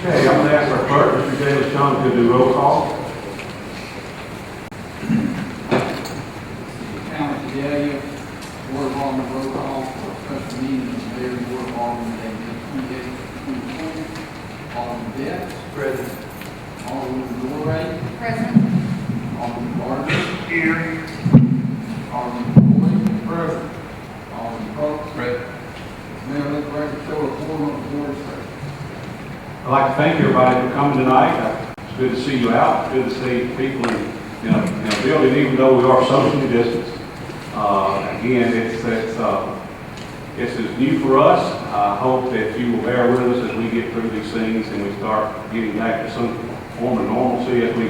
Okay, I'm going to ask our clerk, Mr. Vidalia Town Hall, to do roll call. County Vidalia, Board of Alderman roll call for special meeting of the Mayor Board of Alderman day, May 28, 2020. Alderman Betts. Present. Alderman Dorey. Present. Alderman Gardner. Here. Alderman Boyd. Present. Alderman Pope. Present. Mayor, let the record show a quorum of the board is present. I'd like to thank everybody for coming tonight. It's good to see you out. It's good to see people in the building, even though we are socially distanced. Again, it's new for us. I hope that you will bear with us as we get through these things and we start getting back to some form of normalcy as we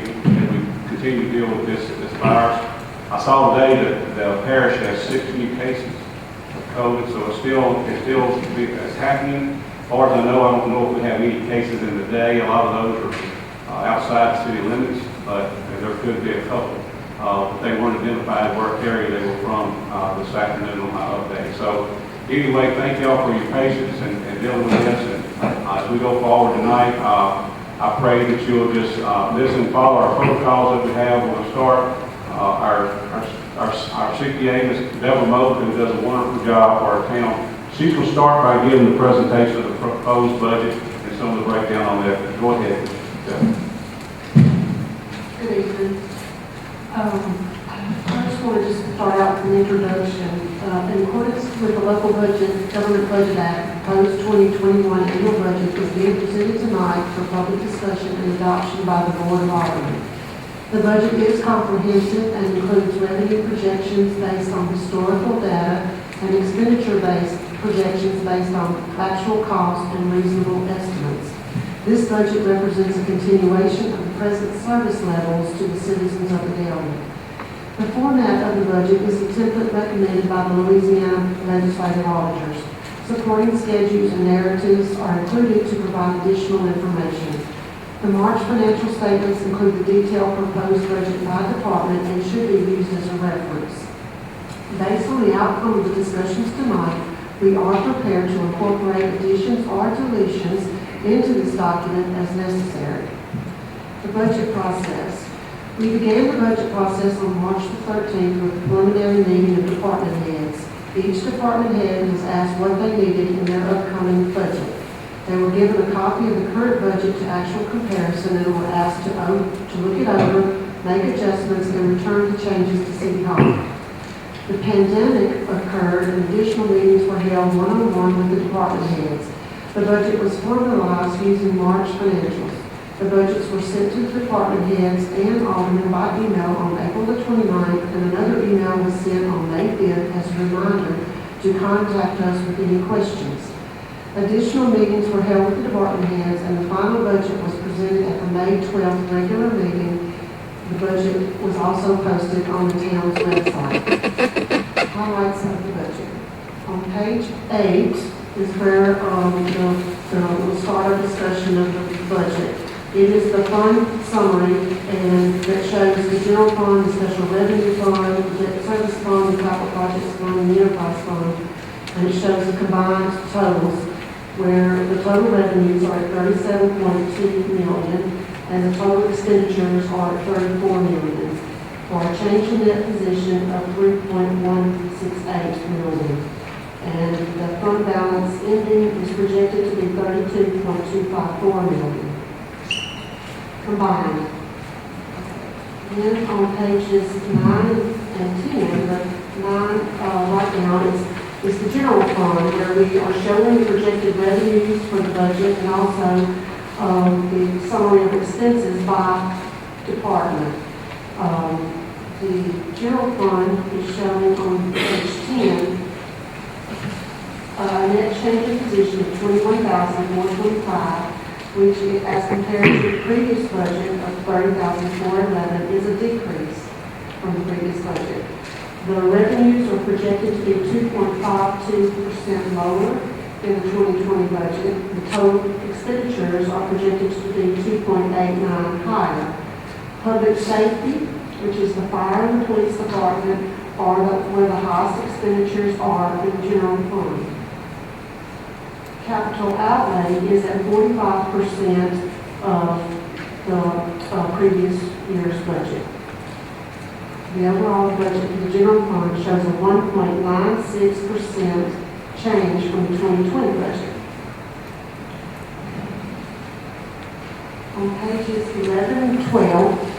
continue to deal with this virus. I saw today that the parish has 6 new cases of COVID, so it's happening. As far as I know, I don't know if we have any cases in the day. A lot of those are outside the city limits, but there could be a couple. But they weren't identified what area they were from this afternoon on my update. So anyway, thank y'all for your patience and dealing with this. And as we go forward tonight, I pray that you'll just listen and follow our protocols that we have. We're going to start our CPA, Ms. Deborah Moulton, who does a wonderful job for our town. She's going to start by giving the presentation of the proposed budget and some of the breakdown on that. Go ahead. Good evening. I just want to start out with an introduction. In accordance with the Local Government Budget Act, the proposed 2021 annual budget is being presented tonight for public discussion and adoption by the Board of Aldermen. The budget is comprehensive and includes revenue projections based on historical data and expenditure-based projections based on actual cost and reasonable estimates. This budget represents a continuation of the present service levels to the citizens of Vidalia. The format of the budget is the template recommended by the Louisiana Legislative Auditors. Supporting schedules and narratives are included to provide additional information. The March financial statements include the detailed proposed budget by department and should be used as a reference. Based on the outcome of the discussions tonight, we are prepared to incorporate additions or deletions into this document as necessary. The budget process. We began the budget process on March the 13th with a preliminary meeting of department heads. Each department head was asked what they needed in their upcoming budget. They were given a copy of the current budget to actual comparison and were asked to look it over, make adjustments, and return the changes to City Hall. The pandemic occurred and additional meetings were held one-on-one with the department heads. The budget was formalized using March financials. The budgets were sent to the department heads and aldermen by email on April the 29th, and another email was sent on May 5th as a reminder to contact us with any questions. Additional meetings were held with the department heads, and the final budget was presented at the May 12th regular meeting. The budget was also posted on the town's website. Highlights of the budget. On page 8 is where we'll start our discussion of the budget. It is the fund summary, and that shows the general fund, the special revenue fund, the debt service fund, the capital projects fund, and the enterprise fund. And it shows the combined totals, where the total revenues are at $37.2 million, and the total expenditures are at $34 million, for a change in net position of $3.168 million. And the fund balance ending is projected to be $32.254 million. Combined. Then on pages 9 and 10, the 9 right now is the general fund, where we are showing the projected revenues for the budget and also the summary of expenses by department. The general fund is showing on page 10 a net change in position of $21,425, which, as compared to the previous budget of $30,411, is a decrease from the previous budget. The revenues are projected to be 2.52% lower in the 2020 budget. The total expenditures are projected to be 2.89% higher. Public safety, which is the fire and the police department, are where the highest expenditures are in the general fund. capital outlay is at 45% of the previous year's budget. The overall budget for the general fund shows a 1.96% change from the 2020 budget. On pages 11 and 12,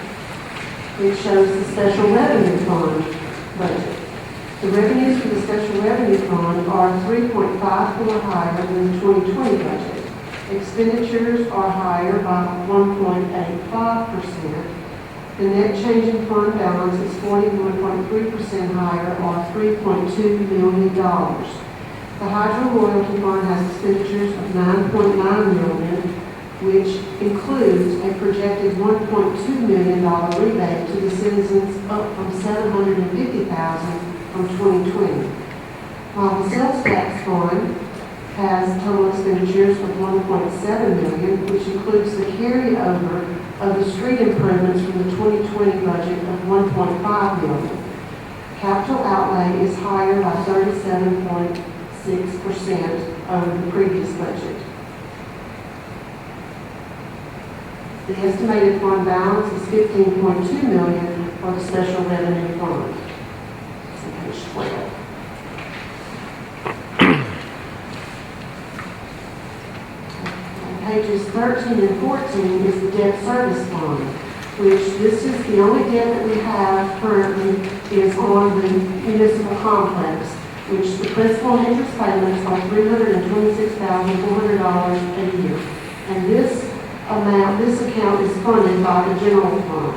it shows the special revenue fund budget. The revenues for the special revenue fund are 3.54% higher than the 2020 budget. Expenditures are higher by 1.85%. The net change in fund balance is 41.3% higher, or $3.2 million. The hydro royalty fund has expenditures of $9.9 million, which includes a projected $1.2 million rebate to the citizens, up from $750,000 from 2020. While the sales tax fund has total expenditures of $1.7 million, which includes the carryover of the street improvements from the 2020 budget of $1.5 million. Capital outlay is higher by 37.6% over the previous budget. The estimated fund balance is $15.2 million for the special revenue fund. It's on page 12. Pages 13 and 14 is the debt service fund, which this is the only debt that we have currently is on the municipal complex, which the principal and interest payments are $326,400 a year. And this account is funded by the general fund.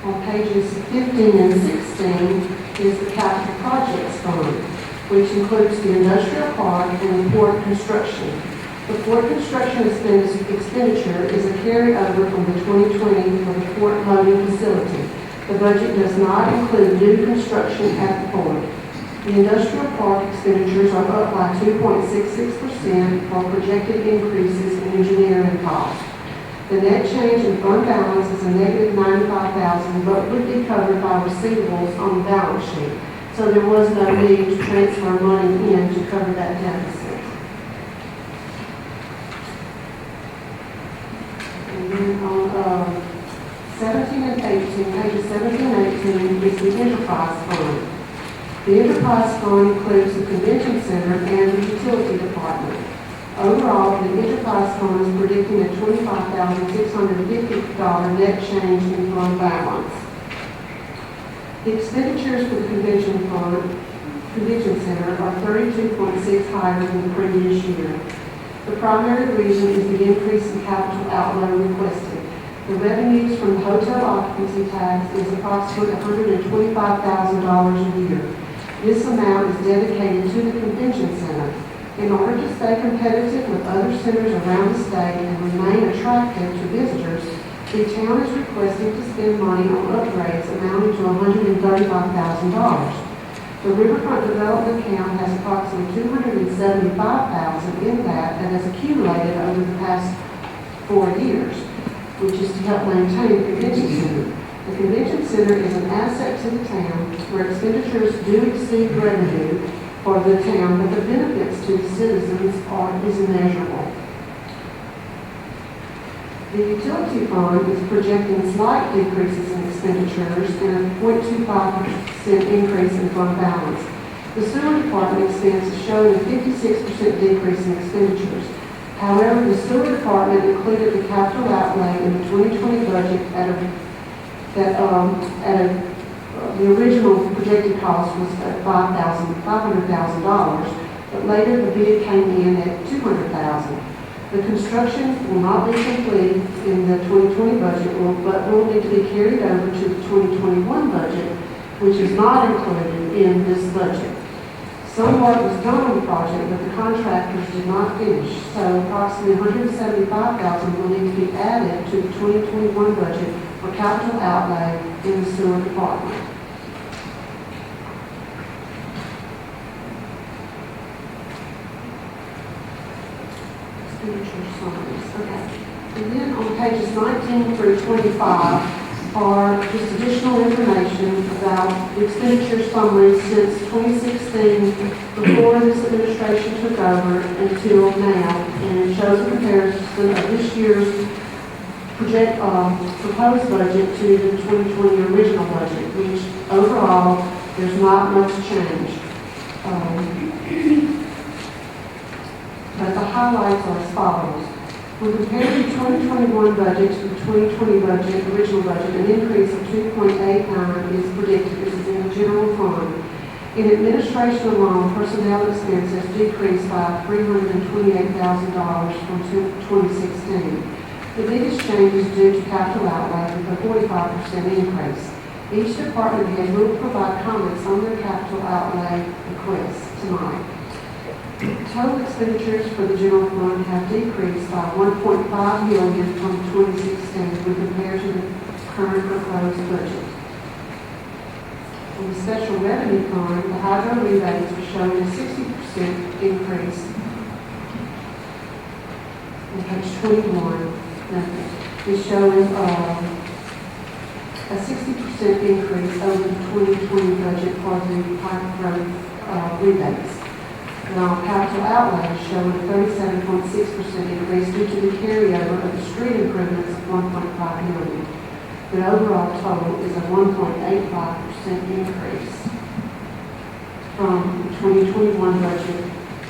On pages 15 and 16 is the capital projects fund, which includes the industrial park and the port construction. The port construction expenditure is a carryover from the 2020 for the port loading facility. The budget does not include new construction at the port. The industrial park expenditures are up by 2.66% for projected increases in engineering costs. The net change in fund balance is a negative $95,000, but would be covered by receivables on the balance sheet. So there was no need to transfer money in to cover that deficit. And then on 17 and 18, pages 17 and 18 is the enterprise fund. The enterprise fund includes the convention center and the utility department. Overall, the enterprise fund is predicting a $25,650 net change in fund balance. The expenditures for the convention center are 32.6% higher than the previous year. The primary reason is the increase in capital outlay requested. The revenues from the hotel occupancy tax is approximately $125,000 a year. This amount is dedicated to the convention center. In order to stay competitive with other centers around the state and remain attractive to visitors, the town is requesting to spend money on upgrades amounting to $135,000. The riverfront development account has approximately $275,000 in that has accumulated over the past 4 years, which is to help maintain the convention center. The convention center is an asset to the town where expenditures do exceed revenue for the town, but the benefits to the citizens is immeasurable. The utility fund is projecting slight decreases in expenditures and a 0.25% increase in fund balance. The sewer department expense is showing a 56% decrease in expenditures. However, the sewer department included the capital outlay in the 2020 budget the original projected cost was at $500,000, but later the bid came in at $200,000. The construction will not be complete in the 2020 budget, but will need to be carried over to the 2021 budget, which is not included in this budget. Some work was done on the project, but the contractors did not finish, so approximately $175,000 will need to be added to the 2021 budget for capital outlay in the sewer department. Expenditure summaries. Okay. And then on pages 19 through 25 are just additional information about the expenditure summary since 2016, before this administration took over until now, and it shows a comparison of this year's proposed budget to the 2020 original budget, which overall, there's not much change. But the highlights are as follows. When comparing the 2021 budget to the 2020 budget, original budget, an increase of 2.89 is predicted. This is in the general fund. In administration alone, personnel expenses decreased by $328,000 from 2016. The biggest change is due to capital outlay with a 45% increase. Each department head will provide comments on their capital outlay requests tonight. Total expenditures for the general fund have decreased by $1.5 million from 2016 when compared to the current proposed budget. In the special revenue fund, the hydro rebates are showing a 60% increase. On page 21, is showing a 60% increase over the 2020 budget for the hydro rebates. Now, capital outlay is showing a 37.6% increase due to the carryover of the street improvements of $1.5 million. The overall total is a 1.85% increase from the 2021 budget,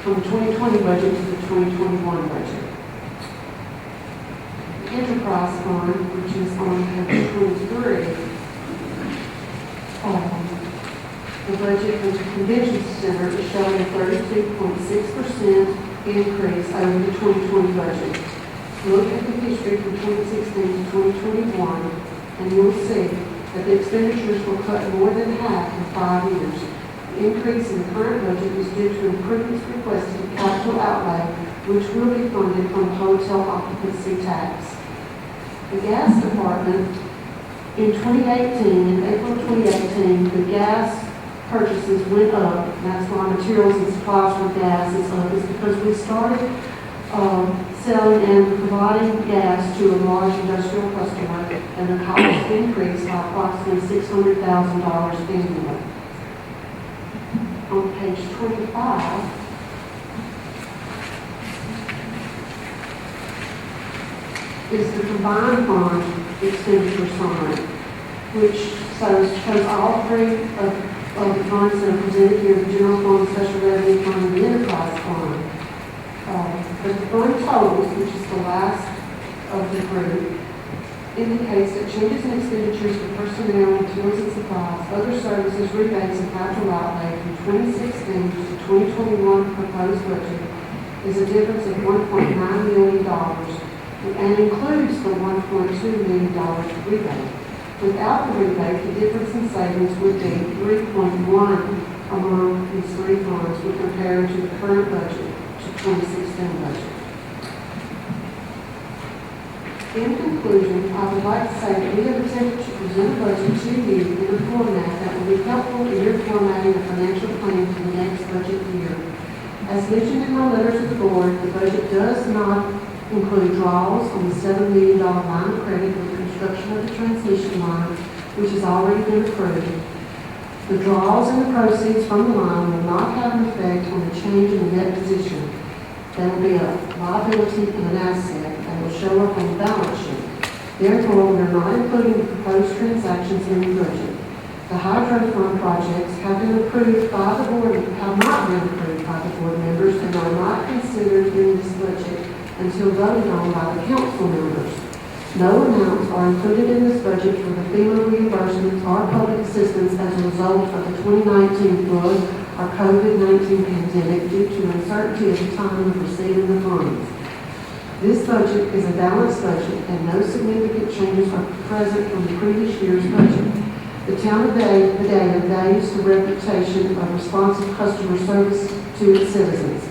from the 2020 budget to the 2021 budget. The enterprise fund, which is on page 23, the budget for the convention center is showing a 32.6% increase over the 2020 budget. Look at the history from 2016 to 2021, and you'll see that the expenditures were cut more than half in 5 years. The increase in the current budget is due to improvements requested in capital outlay, which will be funded from hotel occupancy tax. The gas department, in 2018, in April 2018, the gas purchases went up. That's why materials and supplies for gas is up. It's because we started selling and providing gas to a large industrial customer, and the cost increased by approximately $600,000 annually. On page 25, is the combined fund expenditure summary, which shows all three of the funds that are presented here, the general fund, special revenue fund, and the enterprise fund. But the fund totals, which is the last of the group, indicates that changes in expenditures for personnel, materials and supplies, other services, rebates, and capital outlay from 2016 to the 2021 proposed budget is a difference of $1.9 million and includes the $1.2 million rebate. Without the rebate, the difference in savings would be 3.1 among these three funds when compared to the current budget to 2016 budget. In conclusion, I would like to say that we have attempted to present a budget to you in a format that will be helpful in your formatting a financial plan for the next budget year. As mentioned in my letter to the board, the budget does not include draws on the $7 million line of credit for the construction of the transmission line, which has already been approved. The draws and the proceeds from the line will not have an effect on the change in the net position. There will be a liability and an asset that will show up on the balance sheet. Therefore, we are not including the proposed transactions in the budget. The hydro fund projects have been approved by the board, have not been approved by the board members, and are not considered in this budget until voted on by the council members. No amounts are included in this budget for the FEMA reimbursements or public assistance as a result of the 2019 flood or COVID-19 pandemic due to uncertainty at the time of receiving the funds. This budget is a balanced budget and no significant changes are present from the previous year's budget. The town of Vidalia values the reputation of responsive customer service to its citizens.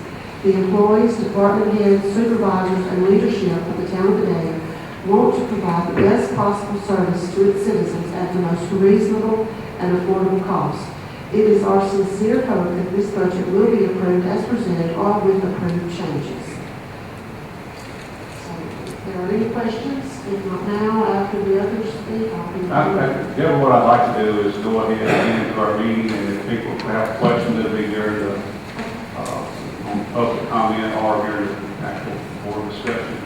The employees, department heads, supervisors, and leadership of the town of Vidalia want to provide the best possible service to its citizens at the most reasonable and affordable cost. It is our sincere hope that this budget will be approved as presented or with approved changes. So, if there are any questions, if not now, after the others speak, I'll be Devin, what I'd like to do is go ahead and get into our meeting, and if people have questions, it'll be during the, on public comment or during the actual board discussion.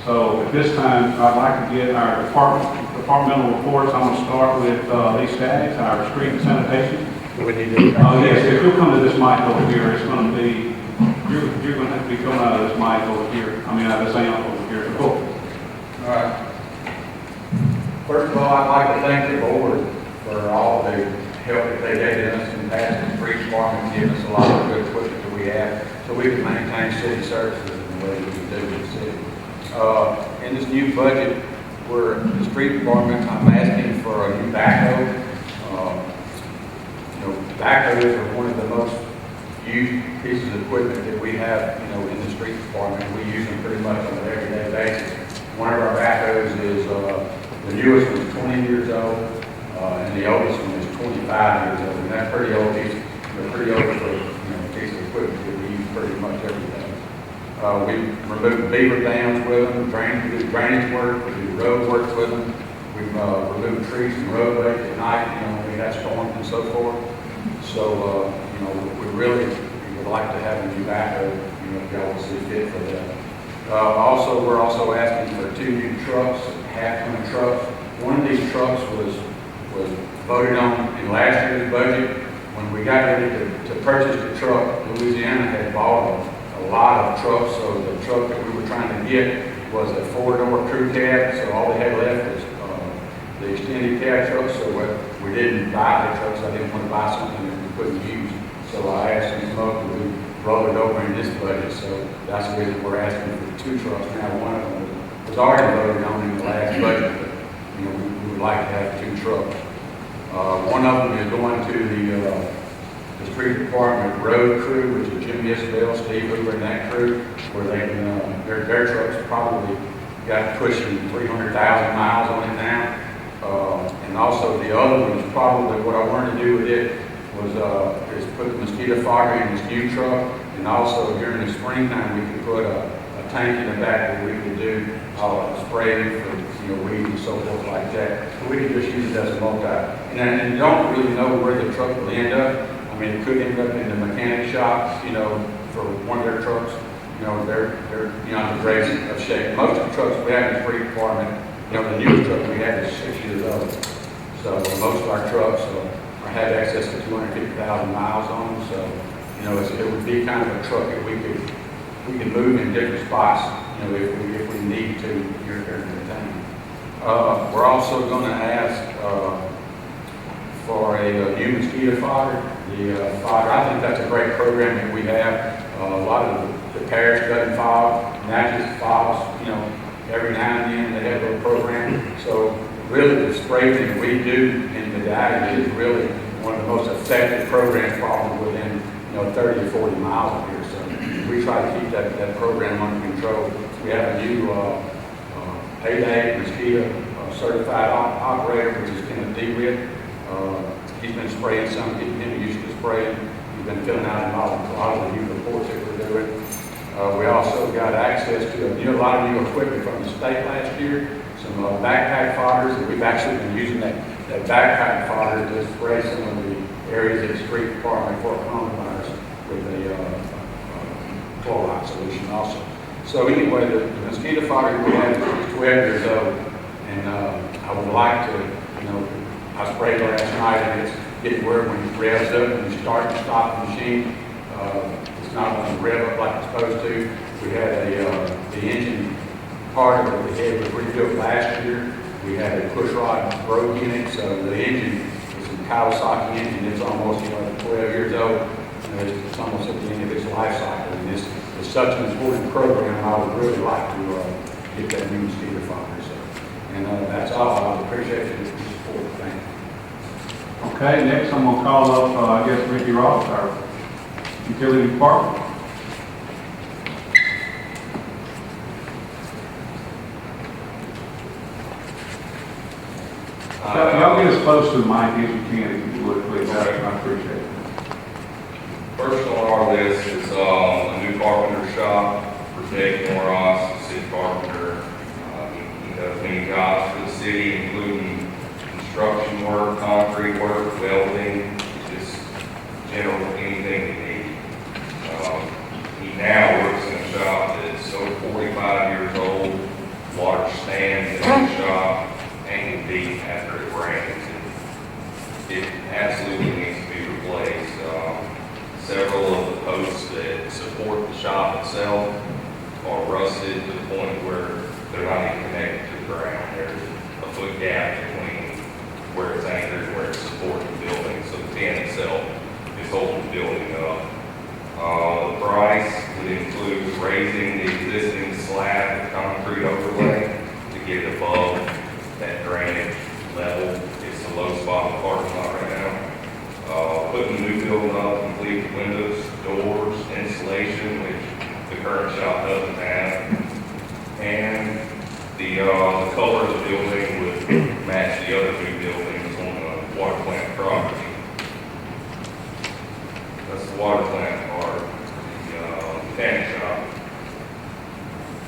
So at this time, I'd like to get our departmental reports. I'm going to start with Lee Staggs, our street and sanitation. We need to. Yes, if you'll come to this mic over here, it's going to be, you're going to have to be coming out of this mic over here. I mean, out of this amp over here. So, cool. All right. First of all, I'd like to thank the board for all the help that they gave us in passing the street department, giving us a lot of good equipment that we have, so we can maintain city services in the way that we do in the city. In this new budget, where the street department, I'm asking for a new backhoe. Backhoes are one of the most used pieces of equipment that we have, in the street department. We use them pretty much on an everyday basis. One of our backhoes is, the newest one is 20 years old, and the oldest one is 25 years old. And that's pretty old piece, pretty old for, piece of equipment that we use pretty much every day. We remove beaver dams with them, we do drainage work, we do road work with them. We've removed trees and roadways at night, when we have storms and so forth. So, we really would like to have a new backhoe, if y'all will see fit for that. We're also asking for 2 new trucks, half-ton trucks. One of these trucks was voted on in last year's budget. When we got ready to purchase the truck, Louisiana had bought a lot of trucks, so the truck that we were trying to get was a 4-door crew cab, so all they had left was the extended cab truck, so we didn't buy the trucks. I didn't want to buy something that we couldn't use, so I asked them to come up and we rolled it over in this budget, so that's the reason we're asking for 2 trucks. Now, one of them was already voted on in the last budget, but, we would like to have 2 trucks. One of them is going to the street department road crew, which is Jim Isabel, Steve Hoover, and that crew, where they can, their trucks probably got pushing 300,000 miles on it now. And also the other one is probably what I wanted to do with it is put the mosquito fogger in this new truck, and also during the springtime we can put a tank in the back where we can do spraying for weeds and so forth like that. So we can just use it as a multi. And you don't really know where the truck will end up. I mean, it could end up in the mechanic shop, for one of their trucks. They're in the great of shape. Most of the trucks we have in the street department, the newest truck we have is 6 years old. So most of our trucks have access to 250,000 miles on them. So, it would be kind of a truck that we can move in different spots, if we need to here in the town. We're also going to ask for a new mosquito fodder. The fodder, I think that's a great program that we have. A lot of the parish doesn't fog, and that just fogs, every now and then they have a little program. So really the spray that we do in Vidalia is really one of the most effective programs probably within 30 to 40 miles of here. So we try to keep that program under control. We have a new 8A mosquito certified operator, which is Kenneth DeWitt. He's been spraying some, getting him used to spraying. He's been filling out a lot of the new reports that we're doing. We also got access to a lot of new equipment from the state last year, some backpack fodders, and we've actually been using that backpack fodder to spray some of the areas of the street department for coronavirus with a chloride solution also. So anyway, the mosquito fodder we have is 12 years old, and I would like to, I sprayed last night, and it's getting where when it revs up and you start and stop the machine, it's not going to rev up like it's supposed to. We had the engine part of it, the head was rebuilt last year. We had a push rod broke in it, so the engine is a Kawasaki engine. It's almost 12 years old. It's almost at the end of its life cycle. And this is such an important program. I would really like to get that new mosquito fodder. So, and that's all. I appreciate your support. Thank you. Okay, next I'm going to call up, Ricky Ross, our utility department. Y'all get as close to the mic as you can, if you would, please. I appreciate it. First on our list is a new carpenter shop for Jake Morris, city carpenter. He does many jobs for the city, including property. That's the water plant part, the mechanic shop.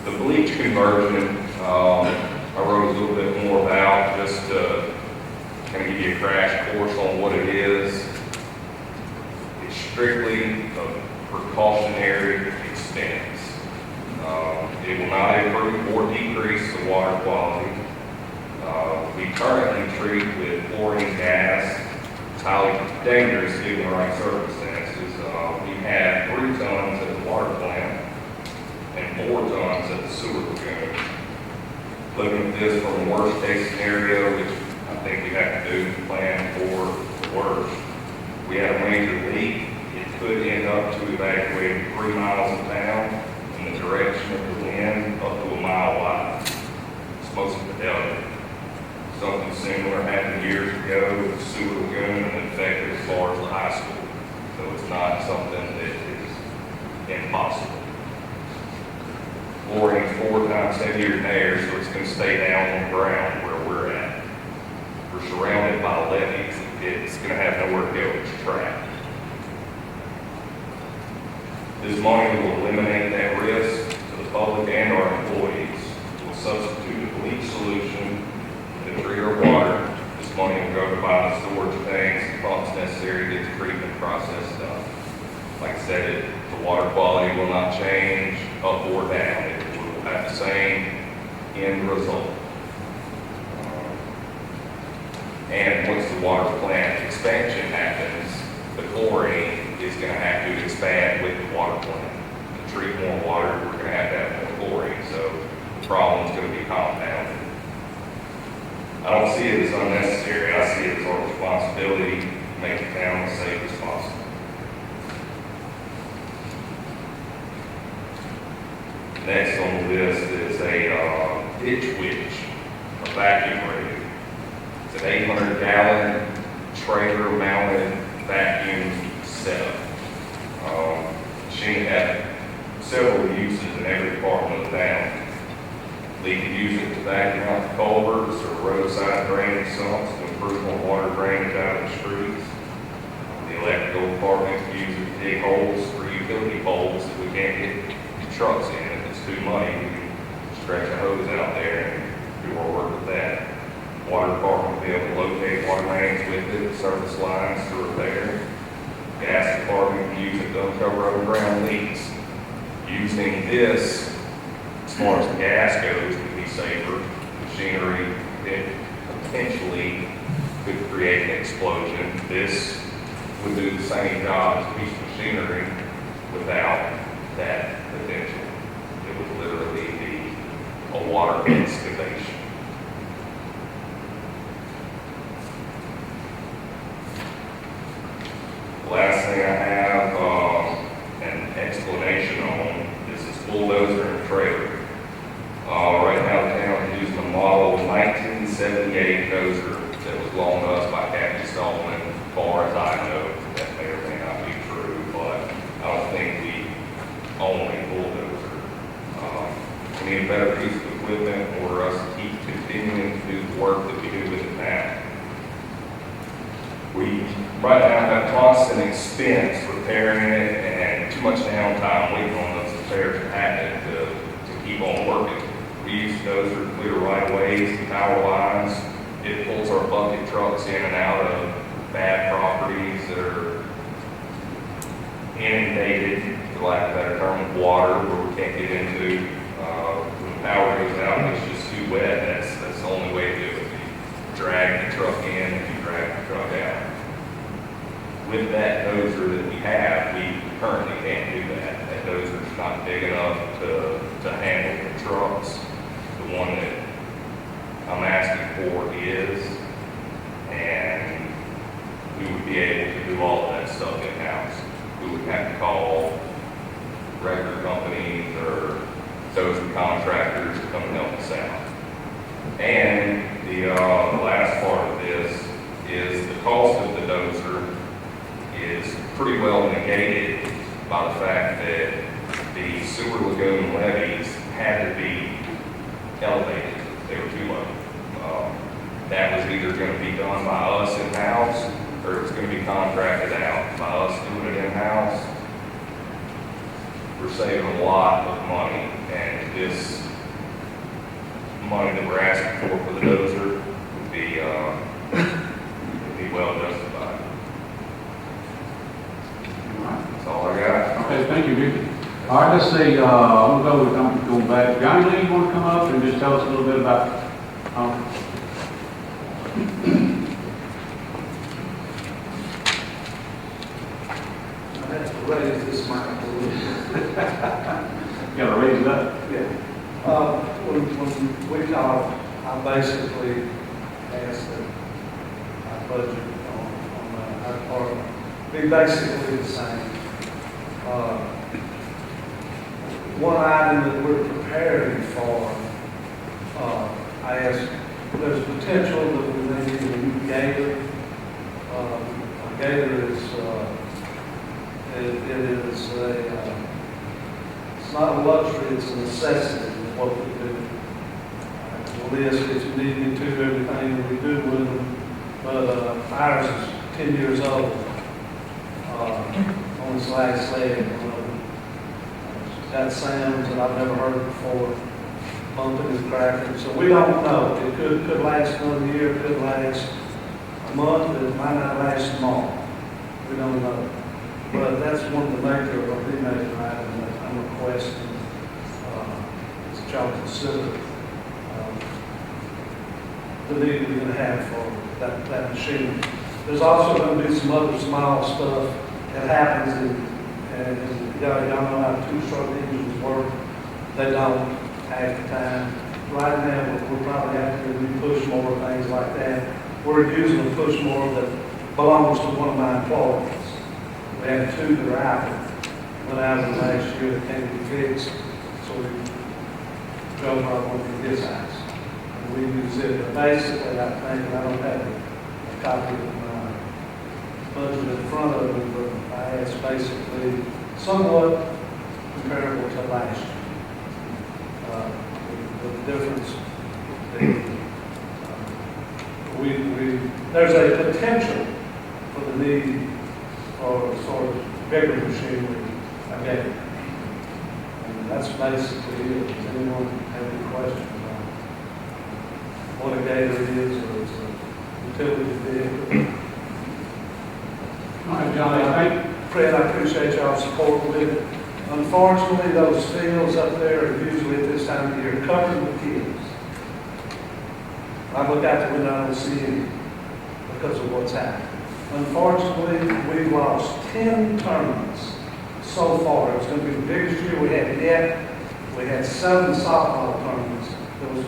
The bleach conversion, I wrote a little bit more about, just to kind of give you a crash course on what it is. It's strictly a precautionary expense. It will not improve or decrease the water quality. We currently treat with chlorine gas. It's highly dangerous given the right circumstances. We have 3 tons at the water plant and 4 tons at the sewer lagoon. Looking at this from the worst case scenario, which I think we have to do to plan for the worst. We have a major leak. It could end up to evacuating 3 miles of town in the direction of the wind up to a mile wide. It's most of Vidalia. Something similar happened years ago with the sewer lagoon and affected as far as the high school. So it's not something that is impossible. Chlorine is 4 times heavier than air, so it's going to stay down on the ground where we're at. We're surrounded by levees. It's going to have nowhere to go. It's trapped. This money will eliminate that risk to the public and our employees. It will substitute a bleach solution to treat our water. This money will go to buy the storage tanks and pumps necessary to get the treatment process done. Like I said, the water quality will not change up or down. It will have the same end result. And once the water plant expansion happens, the chlorine is going to have to expand with the water plant. To treat more water, we're going to have more chlorine, so the problem's going to be compounded. I don't see it as unnecessary. I see it as our responsibility to make the town as safe as possible. Next on the list is a ditch witch, a vacuum rig. It's an 800-gallon trailer-mounted vacuum setup. Machine had several uses in every department of the town. They could use it to vacuum out the culverts or roadside drainage sumps to improve on water drainage out of the streets. The electrical department could use it to dig holes for utility poles that we can't get trucks in. If it's too muddy, we can stretch a hose out there and do our work with that. Water department will be able to locate water mains with it, service lines to repair. Gas department can use it to uncover underground leaks. Using this, as far as the gas goes, would be safer. Machinery that potentially could create an explosion. This would do the same job as a piece of machinery without that potential. It would literally be a water excavation. Last thing I have an explanation on is this bulldozer and trailer. Right now the town is using a model 1978 dozer that was loaned to us by Captain Stallman. As far as I know, that may or may not be true, but I don't think we own a bulldozer. We need a better piece of equipment for us to keep continuing to do the work that we do with it now. We right now have constant expense repairing it and too much downtime waiting on those repairs to happen to keep on working. We use those to clear right-of-ways and power lines. It pulls our bucket trucks in and out of bad properties that are inundated, for lack of a better term, with water where we can't get into. When the power goes out and it's just too wet, that's the only way to do it. You drag the truck in and you drag the truck out. With that dozer that we have, we currently can't do that. That dozer's not big enough to handle the trucks. The one that I'm asking for is, and we would be able to do all of that stuff in-house. We would have to call regular companies or dozer contractors to come and help us out. And the last part of this is the cost of the dozer is pretty well negated by the fact that the sewer lagoon levees had to be elevated. They were too low. That was either going to be done by us in-house or where it's going to be contracted out. By us doing it in-house, we're saving a lot of money, and this money that we're asking for the dozer would be well justified. That's all I got. Okay, thank you, Vicki. All right, let's see, I'm going back. Johnny Lee, you want to come up and just tell us a little bit about, I have to raise this mic a little bit. gotta raise it up. Yeah. When we talk, I basically asked that our budget on our department be basically the same. One item that we're preparing for, I asked, there's potential that we may need a new gator. A gator is, it is it's not a luxury, it's a necessity of what we do. The list gets needed to everything that we do with them, but ours is 10 years old. On its last leg, that sounds that I've never heard before, bumping and cracking. So we don't know. It could last another year, it could last a month, it might not last a month. We don't know. But that's one of the major items that I'm requesting that y'all consider the need we're going to have for that machine. There's also going to be some other small stuff that happens and y'all know how two-stroke engines work. They don't half the time. Right now, we're probably after we push more things like that. We're using a push more that belongs to one of my employees. We have two that are out. Went out in the last year that can't be fixed, so we drove our one from his house. And we use it, but basically, I think, I don't have a copy of my budget in front of me, but I asked basically somewhat comparable to last year. The difference, there's a potential for the need for sort of bigger machinery again. And that's basically it. Does anyone have any questions on what a gator is or it's a utility vehicle? All right, Johnny, I think. Fred, I appreciate y'all's support with it. Unfortunately, those fields up there are usually at this time of year covered with kids. I look out the window, I don't see any because of what's happened. Unfortunately, we've lost 10 tournaments so far. It was going to be the biggest year we had yet. We had 7 softball tournaments.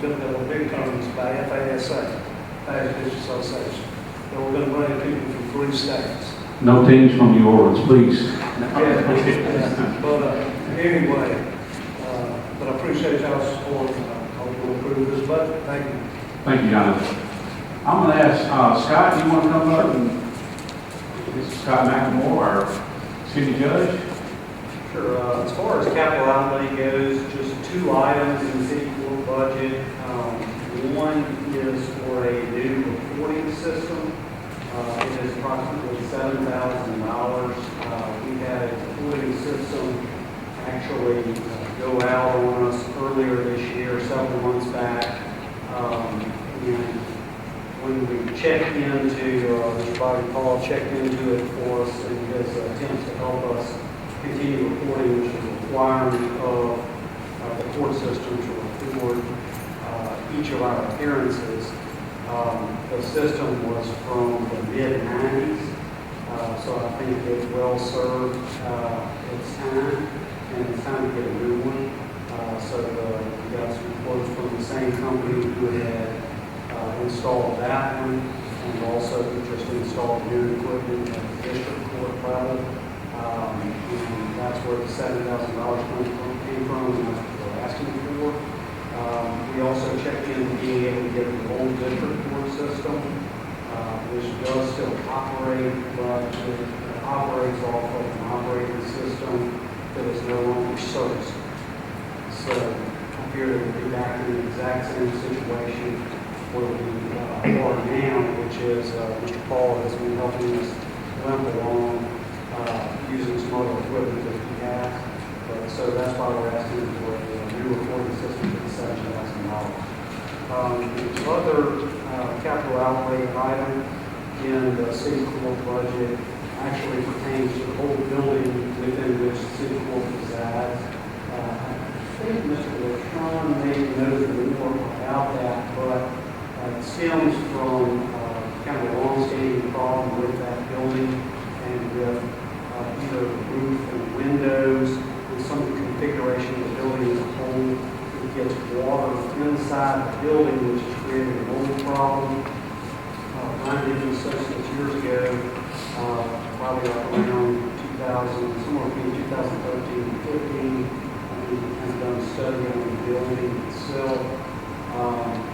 There were big tournaments by FASA, Fast Pitch Association. They were going to bring people from 3 states. No teams from New Orleans, please. Yeah. But anyway, but I appreciate y'all's support. I hope you'll approve this budget. Thank you. Thank you, Jonathan. I'm going to ask Scott, do you want to come up? And this is Scott McLemore, our city judge. Sure. As far as capital outlay goes, just 2 items in the city court budget. One is for a new reporting system. It is approximately $7,000. We had a reporting system actually go out on us earlier this year, several months back. And when we checked into, Mr. Bobby Paul checked into it for us in his attempts to help us continue reporting, which is a requirement of the court system to record each of our appearances. The system was from the mid-90s, so I think it well served its time, and it's time to get a new one. So we got some quotes from the same company who had installed that one, and also just installed new equipment at the district court level. And that's where the $7,000 came from, and that's what we're asking for. We also checked into being able to get the old district court system, which does still operate, but it operates off of an operating system that is no longer serviced. So I fear that we'll be back in the exact same situation where we are now, which is Mr. Paul has been helping us limp along, using some other equipment that he has. But, so that's why we're asking for a new recording system for $7,000. The other capital outlay item in the city court budget actually pertains to the whole building within which the city court resides. I think Mr. LaShawn may know more about that, but it stems from kind of a long-standing problem with that building and with either the roof and windows and some of the configuration of the building as a whole. It gets water inside the building, which is creating a mold problem. Ryan Division Associates years ago, probably around 2000, somewhere between 2013 and 15, we have done a study on the building itself.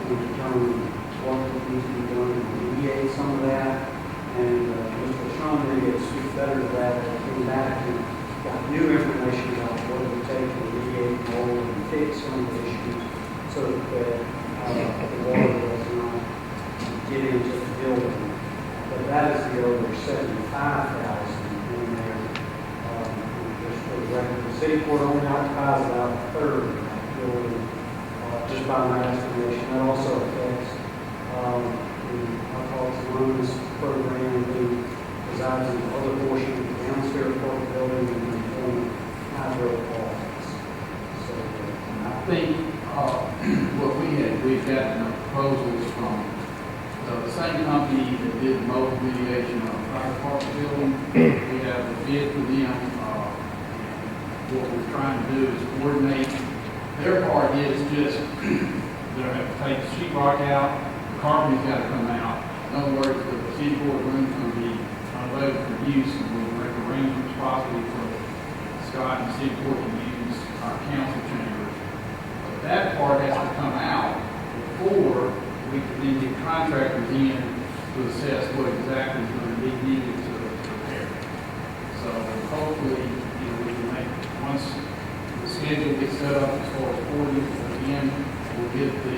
We determined what needs to be done to remediate some of that. And Mr. LaShawn really gets speak better to that, and came back and got new information about what it would take to remediate mold and fix some of the issues so that the water does not get into the building. But that is the over 75,000 in there. Just for the record, the city court only occupies about a third of that building, just by my estimation. That also affects I call it the loans program, who resides in the other portion of the downstairs part of the building and the former hydro office. So I think what we've gotten proposals from the same company that did mold remediation on the fire department building. We have a bid for them. What we're trying to do is coordinate. Their part is just they'll have to take the sheetrock out, the carpeting's got to come out. In other words, the city court room's going to be unloaded for use, and we'll make arrangements possibly for Scott and the city court to use our council chambers. But that part has to come out before we can then get contractors in to assess what exactly is going to be needed to repair. So hopefully, we can make, once the schedule gets set up as far as 40, again, we'll get the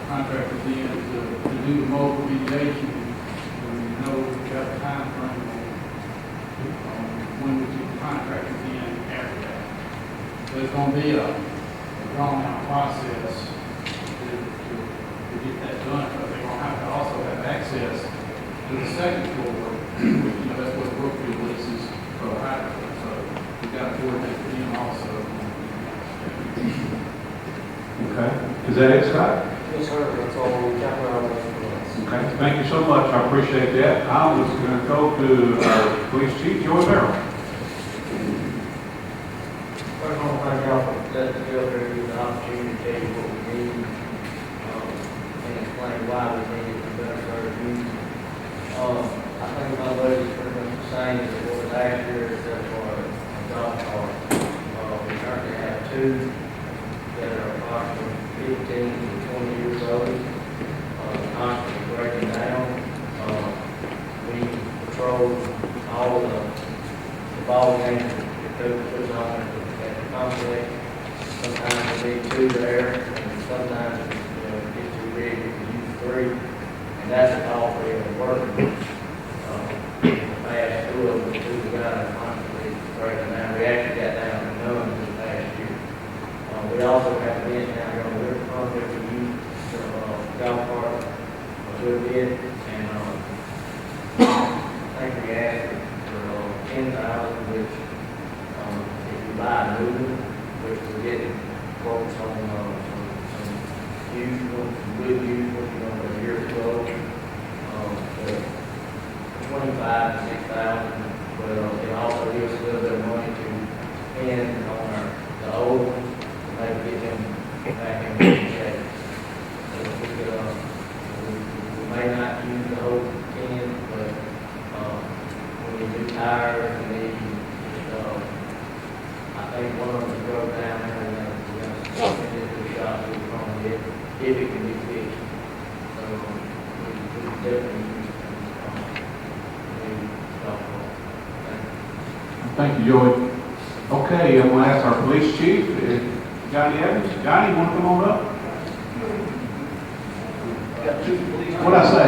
contractors in to do the mold remediation, and we know we've got a time frame on when we get the contractors in after that. There's going to be a drawn-out process to get that done, but they're going to have to also have access to the second floor, which, that's what Brookfield leases for the hydrant. So we've got to coordinate with them also. Okay, is that it, Scott? yes, sir, that's all on capital outlay for us. Okay, thank you so much, I appreciate that. I was going to go to our police chief, Joey Merrill. First, I want to thank y'all for letting us go there, give the opportunity to tell you what we need, and explain why we need it to better serve you. I think my budget is pretty much the same as it was last year, except for a golf cart. We currently have two that are approximately 15 to 20 years old, constantly breaking down. We patrol all the ball games that Coach puts on at the complex. Sometimes we need two there, and sometimes it gets too big, we can use three, and that's a call for every worker. I asked two of them, two guys constantly breaking down. We actually got down to none this past year. We also have been down here on the riverfront that we use golf cart a good bit, and I think we asked for 10,000, which if you buy a new one, which we're getting quotes on some used ones, some good used ones, a year or two old, 25 to 6,000, but it also gives us a little bit of money to spend on the old ones, to maybe get them back in good shape. So we could, we may not use the whole 10, but when we do tires, we need, I think one of them broke down there, and we're going to send it to the shop, we're going to get, if it can be fixed. So we definitely use Thank you, Joey. Okay, I'm going to ask our police chief, Johnny Evans. Johnny, you want to come on up? What'd I say?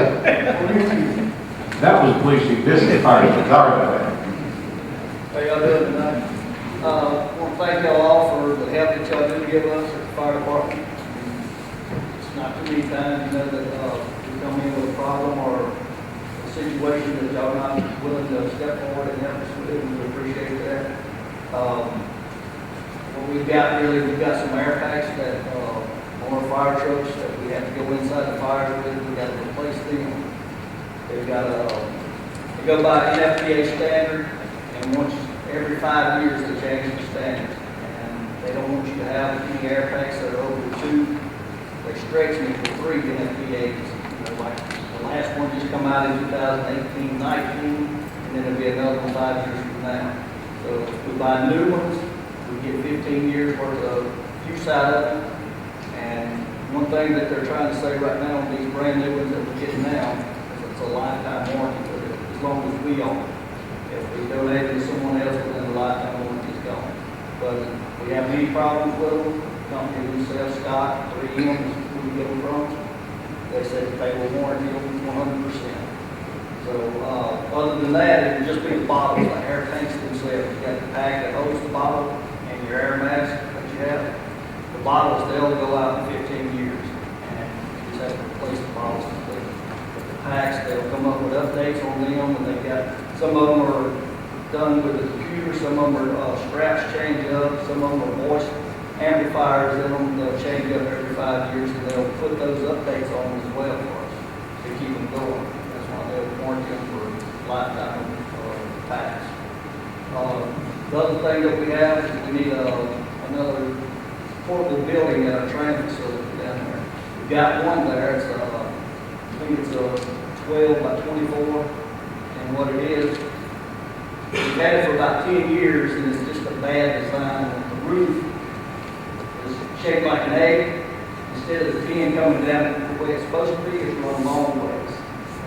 That was police chief, this is the fire chief, sorry about that. How y'all doing tonight? Want to thank y'all all for the help that y'all do give us at the fire department. It's not too many times, you know, that we come in with a problem or a situation that y'all not willing to step forward and help us with, and we appreciate that. What we've got really, we've got some air packs that, on our fire trucks that we have to go inside the fire with, we got to replace them. They've got they go by NFPA standard, and once, every 5 years they change the standard. And they don't want you to have any air packs that are over 2. They stretch me for 3 NFPAs. You know, like the last one just come out in 2018, 19, and then there'll be another one 5 years from now. So if we buy new ones, we get 15 years worth of use out of them. And one thing that they're trying to say right now on these brand new ones that we're getting now, is it's a lifetime warranty with it, as long as we own it. If we donate it to someone else, then the lifetime warranty is gone. But if we have any problems with them, the company we sell stock, 3M, is who we get them from, they say that they will warranty them 100%. So, other than that, it would just be the bottles, the air tanks themselves. You got the pack that holds the bottle and your air mask that you have. The bottles, they'll go out in 15 years, and you just have to replace the bottles completely. But the packs, they'll come up with updates on them, and they've got, some of them are done with the computer, some of them are straps change up, some of them are voice amplifiers in them. They'll change up every 5 years, and they'll put those updates on as well for us to keep them going. That's why they'll warranty them for lifetime packs. The other thing that we have is we need another portable building at our training facility down there. We've got one there. It's I think it's a 12 by 24, and what it is, we've had it for about 10 years, and it's just a bad design. The roof is shaped like an egg. Instead of the pin coming down the way it's supposed to be, it's run long ways,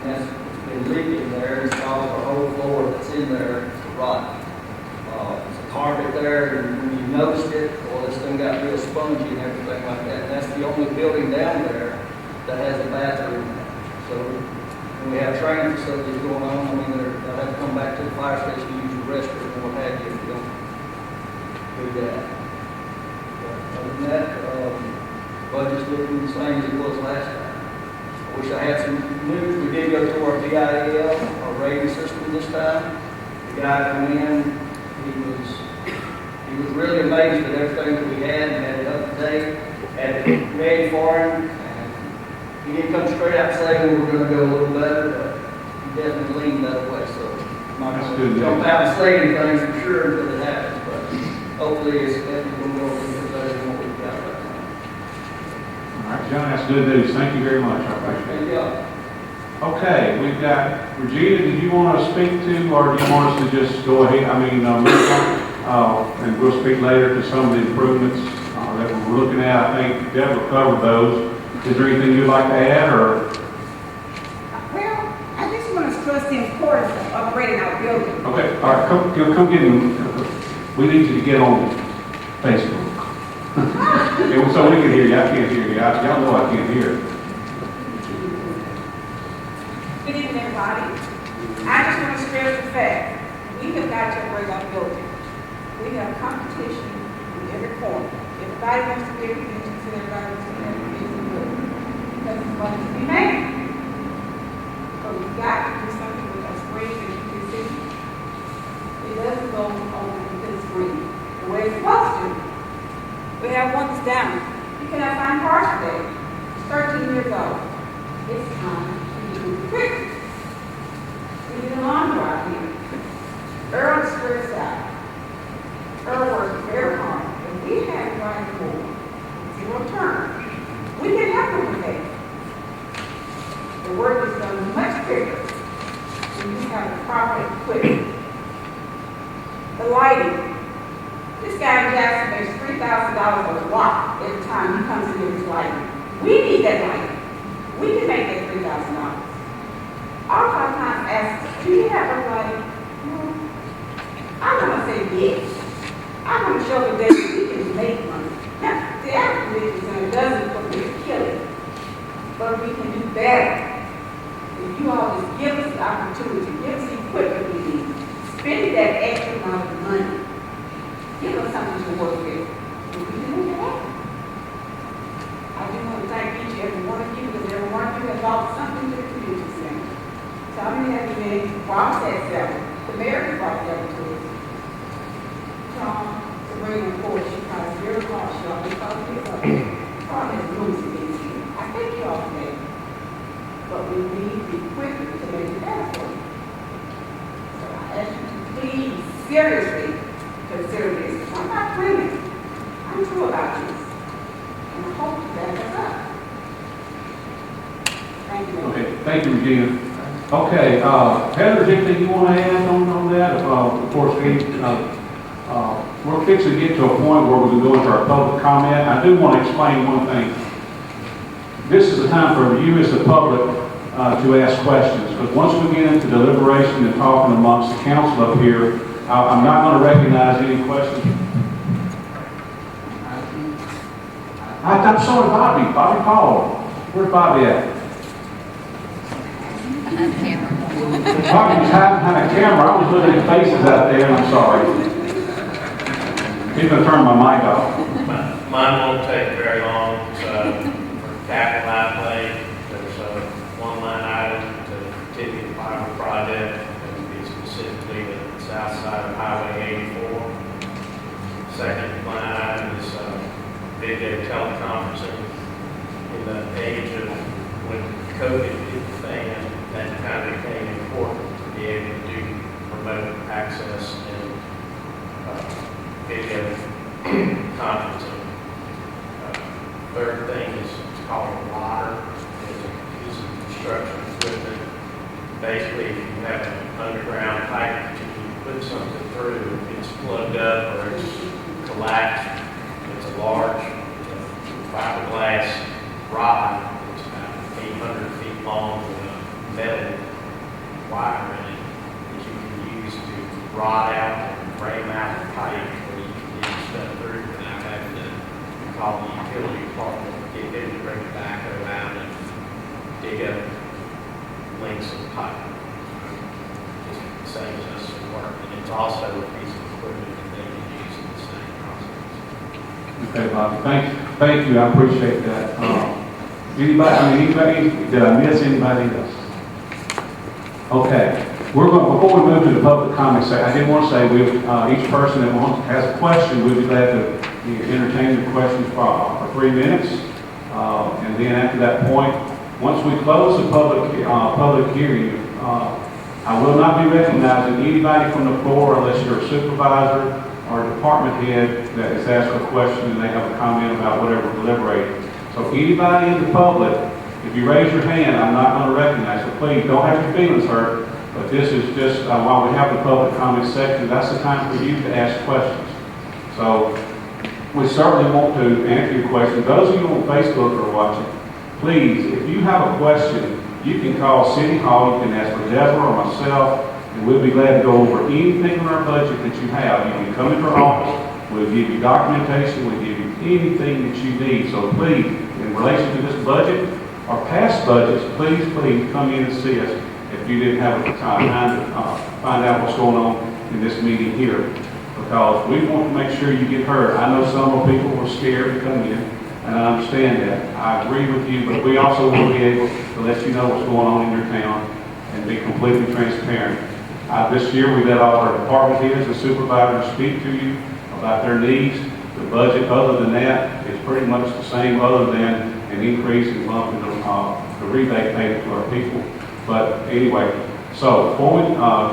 and it's been leaking there. It's caused our whole floor that's in there to rot. It's a carpet there, and when you noticed it, well, this thing got real spongy and everything like that. And that's the only building down there that has a bathroom. So when we have training facilities going on, I mean, they'll have to come back to the fire station to use the restroom and what have you if we don't do that. But other than that, budget's looking the same as it was last time. I wish I had some news. We did go to our VIL, our rating system this time. The guy come in, he was really amazed at everything that we had and had it up to date, had it ready for him. He didn't come straight out saying we were going to go a little better, but he definitely leaned that way. So I'm not going to jump out and say anything for sure until it happens, but hopefully it's definitely going to go a little bit better than what we've got right now. All right, John, that's good news. Thank you very much. I appreciate it. Thank you. Okay, we've got, Regina, did you want to speak to, or do you want us to just go ahead, and we'll speak later to some of the improvements that we're looking at. I think Deborah covered those. Is there anything you'd like to add, or? Well, I just want to stress the importance of upgrading our building. Okay, all right, come get him. We need you to get on Facebook. And so we can hear you. I can't hear you. Y'all know I can't hear. Good evening, everybody. I just want to stress the fact we have got to upgrade our building. We have competition in every corner. Everybody wants to be everything, and everybody wants to be everything in the building. Because it's money to be made. So we've got to do something with our screen and you can see it doesn't go over the screen the way it's supposed to. We have one that's down. You cannot find parts today. It's 13 years old. It's time to do it quick. We need an alarm out here. Earl is stressed out. Earl works very hard. If we have right more, zero turn, we can help him with that. The work is done much quicker when you have the proper equipment. The lighting. This guy in Jackson makes $3,000 a watt every time he comes in with his lighting. We need that lighting. We can make that $3,000. All our times ask, do you have a lighting? No. I'm going to say yes. I'm going to show them that we can make money. Now, the average business center doesn't put me to kill it, but we can do better. If you all just give us the opportunity then, while I said seven, the mayor brought seven to us. Tom, Sabrina, of course, she kind of very harsh, y'all, because it's a part of the rules against you. I think y'all can, but we need equipment to make it better for you. So I ask you to please seriously consider this. I'm not dreaming. I'm true about this. And I hope you back us up. Thank you. Okay, thank you, Regina. Okay, Heather, is anything you want to add on that? Of course, we're fixing to get to a point where we can go into our public comment. I do want to explain one thing. This is the time for you as the public to ask questions. But once we get into deliberation and talking amongst the council up here, I'm not going to recognize any questions. I'm sorry, Bobby Paul. Where's Bobby at? Bobby was hiding behind a camera. I was looking at faces out there, and I'm sorry. He's going to turn my mic off. Mine won't take very long. For capital outlay, there's one line item to ticket fiber project, that would be specifically the south side of Highway 84. Second line item is video teleconferencing. In the age of when COVID hit the fan, that kind of became important to be able to do remote access and video conferencing. Third thing is called a ladder. It's a piece of construction equipment. Basically, if you have an underground pipe that you put something through, it's plugged up or it's collapsed. It's a large fiberglass rod. It's about 800 feet long with a metal wire in it that you can use to rod out and frame out the pipe where you can get stuff through without having to call the utility department, get them to bring the backhoe out and dig up lengths of pipe. Just saves us some work, and it's also a piece of equipment that they can use in the same process. Okay, Bobby. Thank you. I appreciate that. Anybody? Did I miss anybody else? Okay. Before we move to the public comment section, I did want to say each person that has a question, we'd be glad to entertain the questions for 3 minutes. And then after that point, once we close the public hearing, I will not be recognizing anybody from the floor unless you're a supervisor or a department head that is asked a question and they have a comment about whatever we're deliberating. So anybody in the public, if you raise your hand, I'm not going to recognize. So please don't have your feelings hurt. But this is just, while we have the public comment section, that's the time for you to ask questions. So we certainly want to answer your questions. Those of you on Facebook who are watching, please, if you have a question, you can call City Hall. You can ask for Deborah or myself, and we'll be glad to go over anything in our budget that you have. You can come into our office. We'll give you documentation. We'll give you anything that you need. So please, in relation to this budget or past budgets, please come in and see us if you didn't have time to find out what's going on in this meeting here. Because we want to make sure you get heard. I know some people were scared to come in, and I understand that. I agree with you, but we also want to be able to let you know what's going on in your town and be completely transparent. This year, we let all our department heads and supervisors speak to you about their needs. The budget, other than that, is pretty much the same, other than an increase in bumping the rebate payment to our people. But anyway, so before we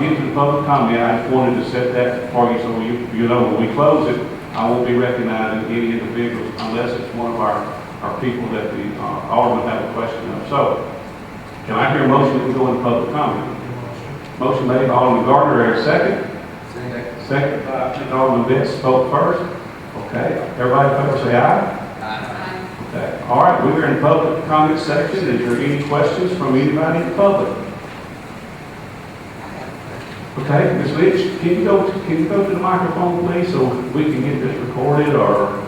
get to the public comment, I just wanted to set that for you so you know when we close it, I won't be recognizing any individuals unless it's one of our people that the alderman have a question of. So, can I hear a motion that we go into public comment? Motion made by Alderman Gardner, second? Second by Alderman Betts, spoke first. Okay, everybody in favor say aye. Okay. All right, we're in the public comment section. Is there any questions from anybody in the public? Okay, Ms. Leach, can you go to the microphone, please, so we can get this recorded, or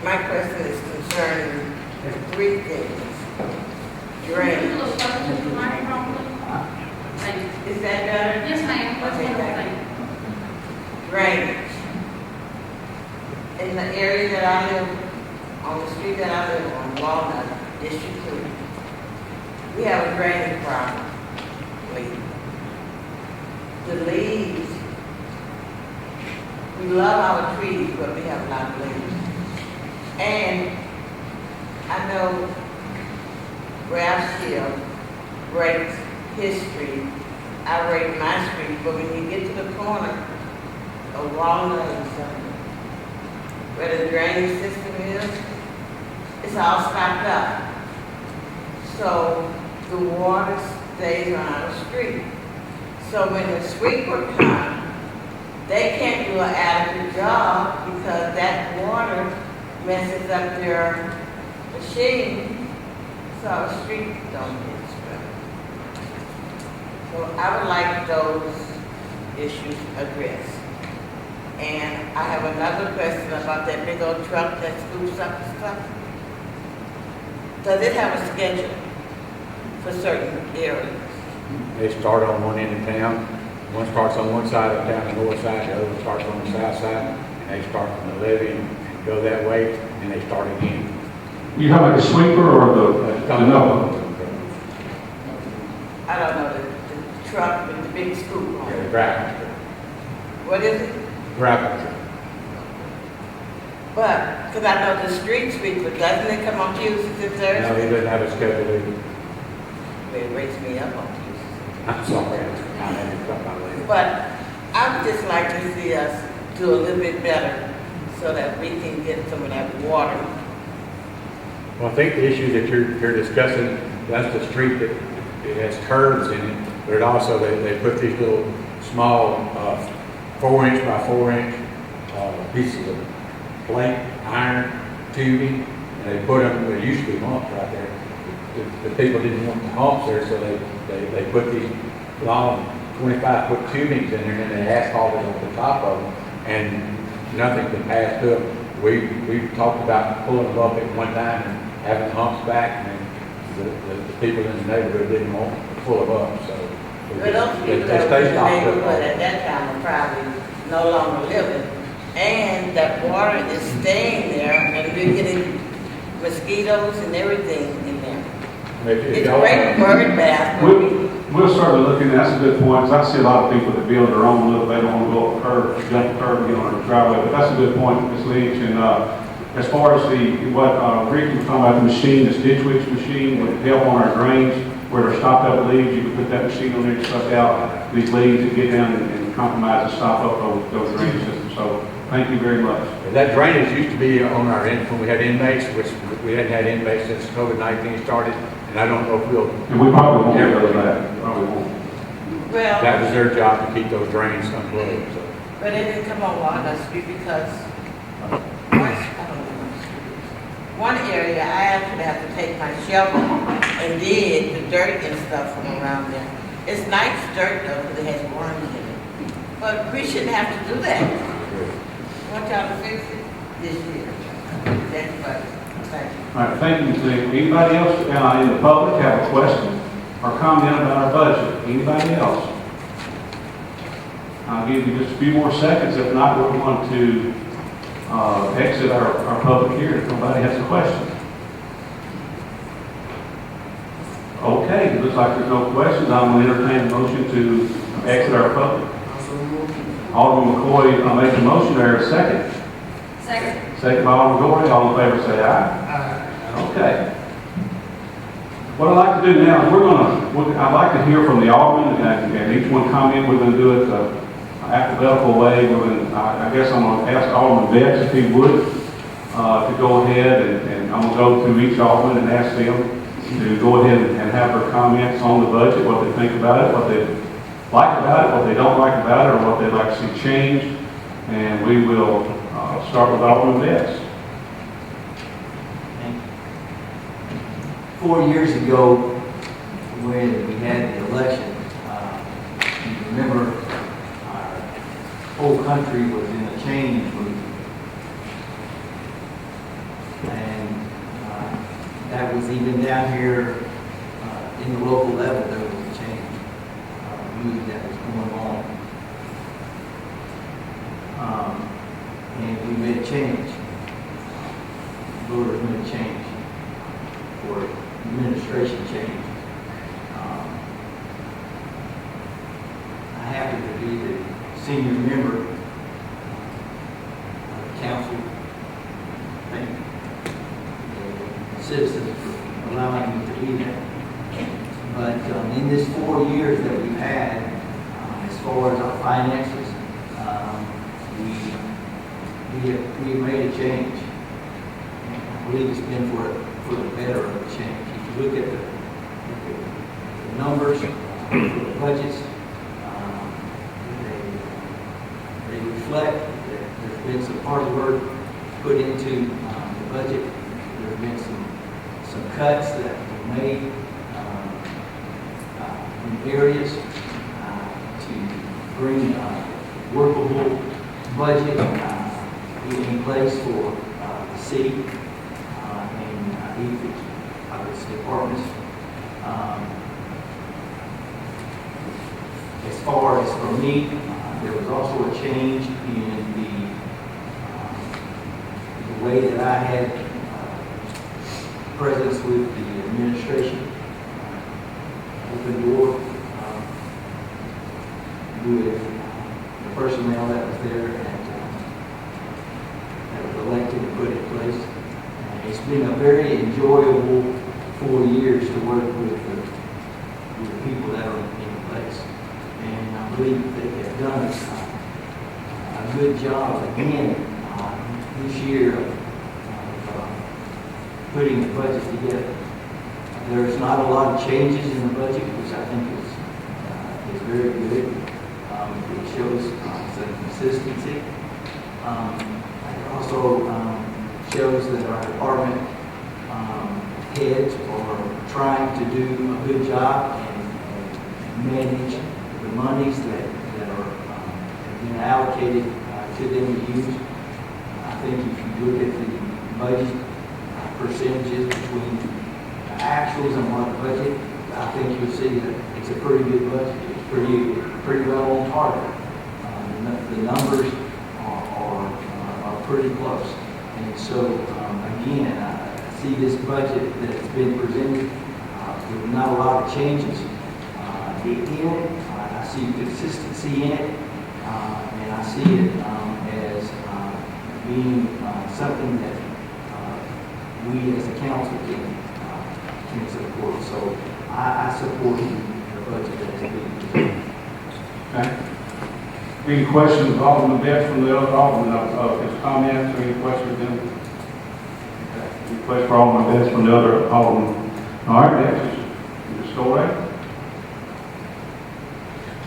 My question is concerning three things. Drainage. Is that better? Yes, ma'am. What's Okay, one thank thing? Drainage. in the area that I live, on the street that I live on, Walnut, District 2, we have a drainage problem. The leaves, we love our trees, but we have a lot of leaves. And I know Ralph Shield breaks his street, I break my street, but when you get to the corner of Walnut and something, where the drainage system is, it's all stopped up. So the water stays on our street. So when the sweeper comes, they can't do an adequate job because that water messes up their machine, so our street don't get swept. So I would like those issues addressed. And I have another question about that big old truck that scoops up the stuff. Does it have a schedule for certain areas? They start on one end of town. One starts on one side of town, the north side, the other one starts on the south side, and they start from the levee and go that way, and they start again. You talking about the sweeper or the no? I don't know, the truck with the big scoop on Yeah, it. the gravel truck. What is it? Gravel truck. But, because I know the street sweeper, doesn't it come on Tuesdays and No, he Thursdays? doesn't have a schedule either. It wakes me up on Tuesdays. I'm sorry, I had to come out later. But I would just like to see us do a little bit better so that we can get some of that water. Well, I think the issue that you're discussing, that's the street that it has curves in it, but it also, they put these little small 4-inch by 4-inch pieces of plate, iron, tubing, and they put them, there used to be humps right there. The people didn't want the humps there, so they put these long 25-foot tubings in there, and they asphalted over the top of them, and nothing could pass through them. We talked about pulling them up at one time and having the humps back, and the people in the neighborhood didn't want to pull them up, so. But those people that were in the neighborhood at that time are probably no longer living. And that water is staying there, and we're getting mosquitoes and everything in there. It's a great bird bath. We'll start looking, that's a good point, because I see a lot of people that build their own little, they don't want to go up a curb, jump a curb, and get on their driveway, but that's a good point, Ms. Lynch. And as far as what Rick was talking about, the machine, the Stitch Witch machine would help on our drains, where they're stopped up leaves, you can put that machine on there and suck out these leaves and get down and compromise and stop up those drainage systems. So thank you very much. That drainage used to be on our end, when we had inmates, which we hadn't had inmates since COVID-19 started, and I don't know if we'll. And we probably won't get rid of that, probably won't. Well, That was their job to keep those drains unplugged, so. but it didn't come on Walnut Street because one area I actually have to take my shovel and dig the dirt and stuff from around there. It's nice dirt though, because it has worms in it. But we shouldn't have to do that. Want y'all to fix it this year. Everybody, thank you. All right, thank you, Ms. Lynch. Anybody else in the public have a question or comment about our budget? Anybody else? I'll give you just a few more seconds. If not, we're going to exit our public hearing if nobody has a question. Okay, it looks like there's no questions. I'm going to entertain a motion to exit our public. Alderman McCoy made the motion. There a second? Second. Second by Alderman Gordy. All in favor say aye. Okay. What I'd like to do now is I'd like to hear from the alderman and each one comment. We're going to do it alphabetical way. I guess I'm going to ask Alderman Betts if he would to go ahead and I'm going to go through each alderman and ask them to go ahead and have their comments on the budget, what they think about it, what they like about it, what they don't like about it, or what they'd like to see changed. And we will start with Alderman Betts. 4 years ago, when we had the election, you remember our whole country was in a change movement. And that was even down here in the local level, there was a change movement that was going on. and we made a change. Voters made a change, or administration change. I happen to be the senior member of the council. Thank the citizens for allowing me to be there. But in this 4 years that we've had, as far as our finances, we made a change. And I believe it's been for the better of the change. If you look at the numbers for the budgets, they reflect that there's been some hard work put into the budget. There's been some cuts that were made in areas to bring workable budget in place for the city and each of its departments. As far as for me, there was also a change in the way that I had presence with the administration. Open door with the personnel that was there and that was elected and put in place. And it's been a very enjoyable 4 years to work with the people that are in place. And I believe that they've done a good job again this year of putting the budget together. There's not a lot of changes in the budget, which I think is very good. It shows some consistency. It also shows that our department heads are trying to do a good job and manage the monies that have been allocated to them to use. I think if you look at the budget percentages between actuals and what budget, I think you'll see that it's a pretty good budget. It's pretty well on target. The numbers are pretty close. And so, again, I see this budget that's been presented with not a lot of changes in it. I see consistency in it, and I see it as being something that we as a council can support. So I support the budget that's being presented. Okay. Any questions of Alderman Betts from the other Alderman, his comments, or any questions then? Okay. Any questions for Alderman Betts from the other Alderman? All right, next, Ms. Story.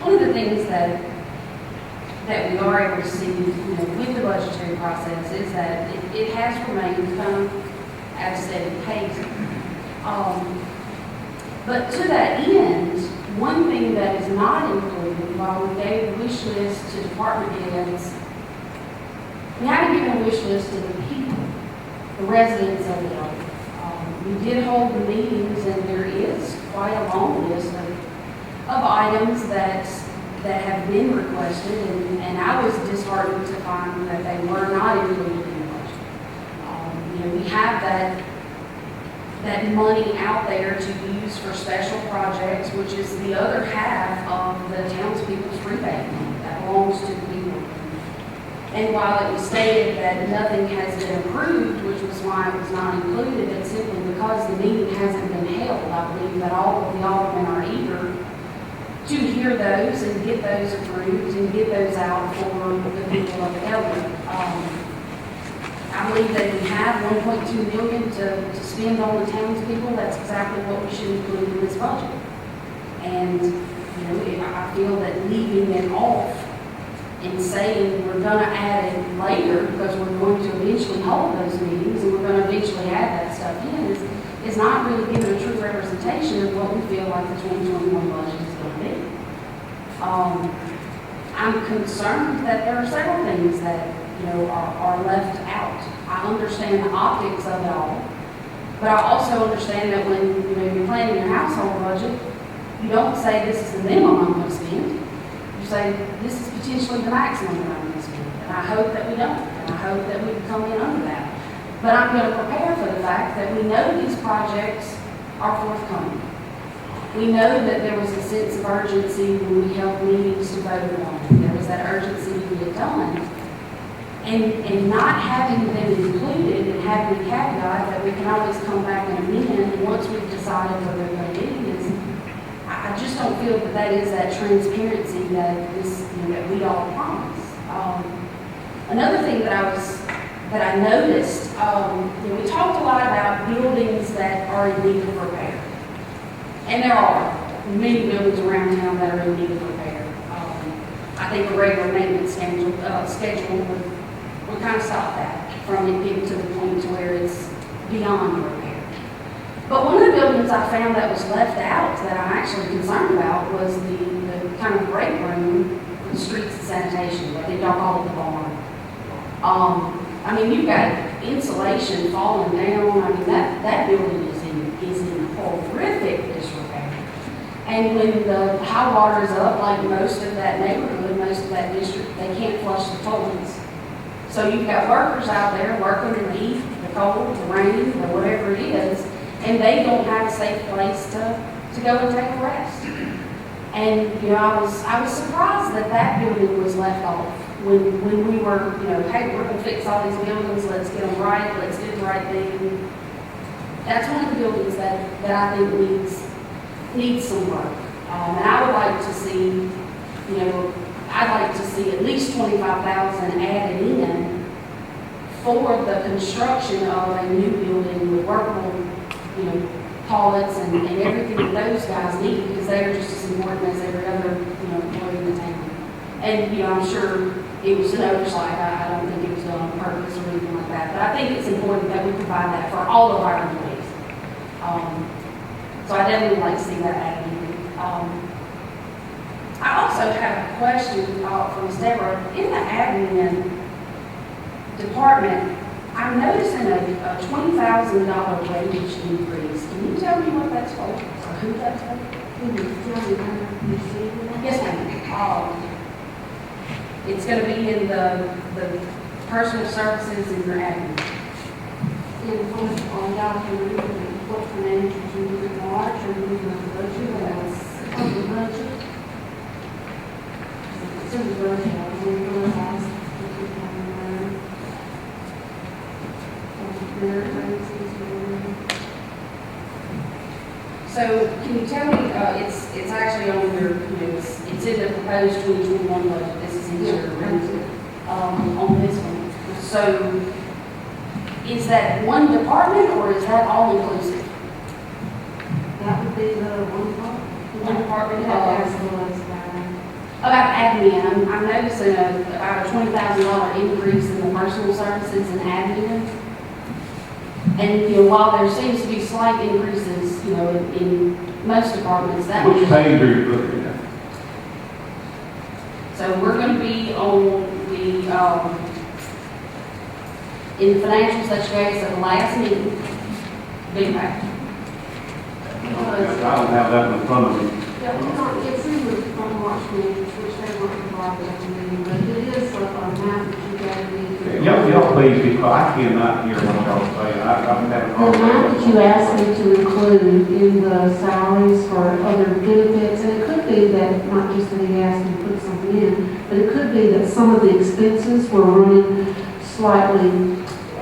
One of the things that we are able to see, with the budgetary process is that it has remained kind of at a steady pace. But to that end, one thing that is not included, while we gave a wish list to department heads, we haven't given a wish list to the people, the residents of the area. We did hold the meetings, and there is quite a long list of items that have been requested, and I was disheartened to find that they were not included in the budget. We have that money out there to use for special projects, which is the other half of the townspeople's rebate money that belongs to the people. And while it was stated that nothing has been approved, which was why it was not included, it's simply because the meeting hasn't been held. I believe that all of the aldermen are eager to hear those and get those approved and get those out for the people of the area. I believe that we have $1.2 million to spend on the townspeople. That's exactly what we should include in this budget. And, I feel that leaving it off and saying we're going to add it later because we're going to eventually hold those meetings and we're going to eventually add that stuff in is not really giving a true representation of what we feel like the 2021 budget is going to be. I'm concerned that there are several things that are left out. I understand the optics of it all, but I also understand that when you're planning your household budget, you don't say this is the minimum I'm going to spend. You say this is potentially the maximum that I'm going to spend, and I hope that we don't. And I hope that we can come in under that. But I'm going to prepare for the fact that we know these projects are forthcoming. We know that there was a sense of urgency when we held meetings to vote on it. There was that urgency to get it done. And not having them included and having a caveat that we can always come back and amend once we've decided what they're going to be is, I just don't feel that that is that transparency that this, that we all promise. Another thing that I noticed, we talked a lot about buildings that are in need of repair. And there are many buildings around town that are in need of repair. I think a regular maintenance schedule would kind of stop that from it getting to the point to where it's beyond repair. But one of the buildings I found that was left out that I'm actually concerned about was the kind of break room for the streets and sanitation, what they don't call it the barn. I mean, you've got insulation falling down. I mean, that building is in horrific disrepair. And when the high water is up, like most of that neighborhood, most of that district, they can't flush the toilets. So you've got workers out there working in the heat, the cold, the rain, or whatever it is, and they don't have a safe place to go and take a rest. And, I was surprised that building was left off when we were, hey, we're going to fix all these buildings, let's get them right, let's do the right thing. That's one of the buildings that I think needs some work. And I would like to see, I'd like to see at least $25,000 added in for the construction of a new building with workable, toilets and everything that those guys need, because they are just as important as every other, employee in the town. And, I'm sure it was an oversight. I don't think it was done on purpose or anything like that. But I think it's important that we provide that for all of our employees. So I definitely would like to see that added in. I also have a question from Ms. Deborah. In the admin department, I'm noticing a $20,000 wage increase. Can you tell me what that's for, or who that's for? Yes, ma'am. It's going to be in the personal services and your admin. Y'all can read what financials you look at March or you look at the budget, that's on the budget. It's in the budget, I believe, for the last, so can you tell me, it's actually on your, it's in the proposed 2021 budget, this is in your, on this one. So is that one department or is that all inclusive? that would be the one part. One department, About admin, I'm noticing about a $20,000 increase in the personal services and admin. And, while there seems to be slight increases, in most departments, that Which page are you looking at? So we're going to be on the, in the financials that you gave us at the last meeting, big pack. I don't have that in front of me. It's in the March meetings, which they weren't involved in the meeting, but it is a map that you gave me. Y'all please, because I cannot hear what y'all saying. I'm having a The hard amount that time. you asked me to include in the salaries for other benefits, and it could be that, not just that he asked me to put something in, but it could be that some of the expenses were running slightly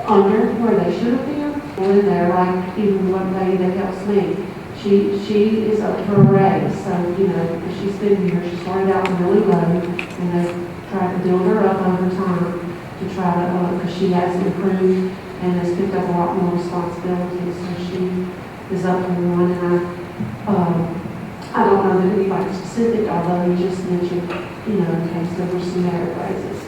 under where they should have been, or in there, like even one lady that helps me. She is up for a raise, so, she's been here, she started out really low, and they tried to build her up over time to try to, because she has improved and has picked up a lot more responsibilities, so she is up for one, and I don't know that anybody specific, although he just mentioned, in case there were some merit raises.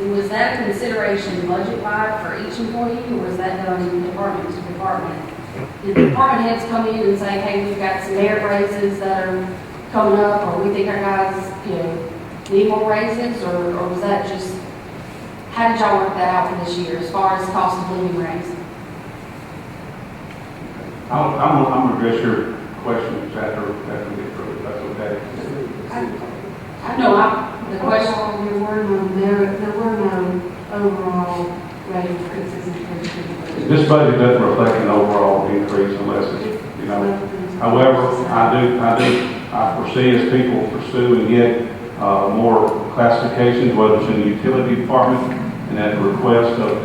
Was that a consideration budget-wide for each employee, or was that done department to department? Did the department heads come in and say, hey, we've got some merit raises that are coming up, or we think our guys, need more raises, or was that just, how did y'all work that out for this year as far as cost of living raise? I'm going to address your questions after we get through, if that's okay. The question, Overall, there were no overall rate increases in the This budget doesn't reflect an overall increase unless it's, you know. However, I foresee as people pursue and get more classifications, whether it's in the utility department, and at the request of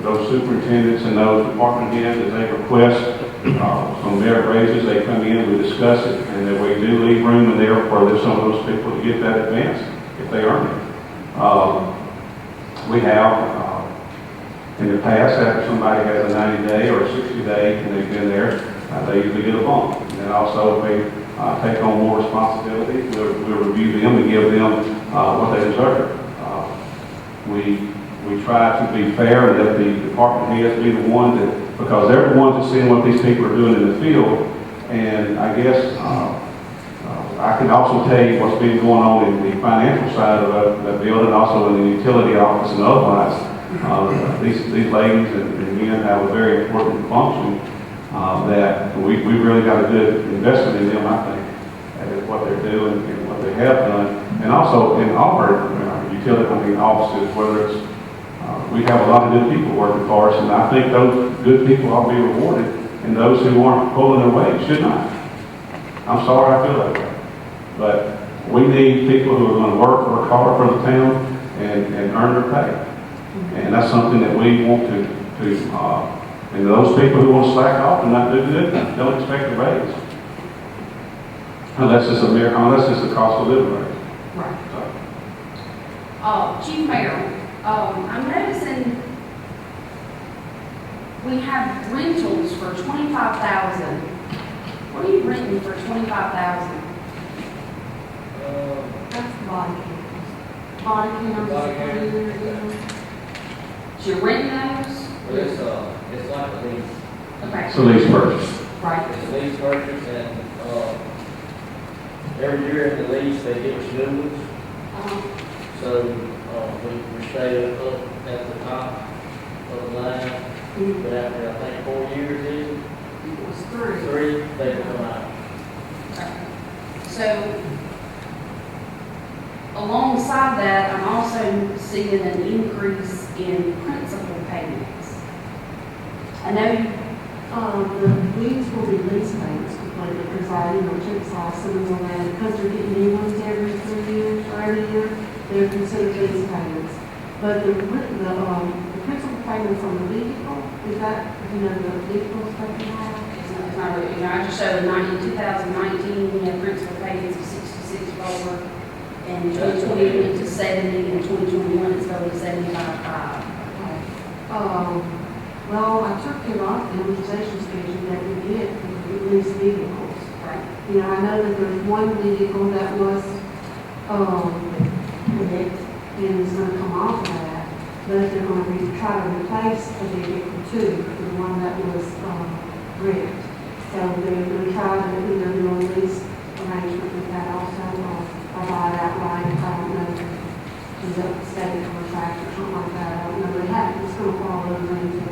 those superintendents and those department heads, as they request some merit raises, they come in, we discuss it, and then we do leave room in there for some of those people to get that advance if they earn it. We have, in the past, after somebody has a 90-day or a 60-day and they've been there, they usually get a bump. And also, if they take on more responsibility, we'll review them and give them what they deserve. We try to be fair and let the department heads be the one that, because they're the ones that seeing what these people are doing in the field. And I guess I can also tell you what's been going on in the financial side of the building, also in the utility office and otherwise. These ladies and men have a very important function that we really got a good investment in them, I think, at what they're doing and what they have done. And also in our utility company offices, whether it's, we have a lot of good people working for us, and I think those good people ought to be rewarded, and those who aren't pulling their weight should not. I'm sorry I feel that way. But we need people who are going to work hard for the town and earn their pay. And that's something that we want to and those people who want to slack off and not do good, don't expect a raise. Unless it's a cost of living raise. right. Chief Mayor, I'm noticing we have rentals for $25,000. What are you renting for $25,000? That's the body cameras. Body Body cameras. cameras. So you're renting those? It's like a lease. Okay. It's a lease purchase. Right. It's a lease purchase, and, every year in the lease, they give us new ones. So, we stay up at the top of the line, but after, I think, 4 years in, It was three. they come out. Okay. So alongside that, I'm also seeing an increase in principal payments. I know The leads will be lease payments completely, because I, check some on that, because they're getting new ones every 3 years or every year, they're considered lease payments. But the principal payments on the vehicle, is that, the vehicles that you have? it's not really, I just showed in 2019, we had principal payments of 66 forward, and 2020 went to 70, and 2021 it's going to 75.5. Well, I took it off the amortization schedule that we get for lease vehicles. Right. I know that there's one vehicle that was, and it's gonna come off of that, but they're gonna try to replace the vehicle too, the one that was, wrecked. So they're gonna try to either do a lease arrangement with that also, or buy it outright, I don't know. Is it static contract or something like that, I don't know, they haven't, it's gonna fall over into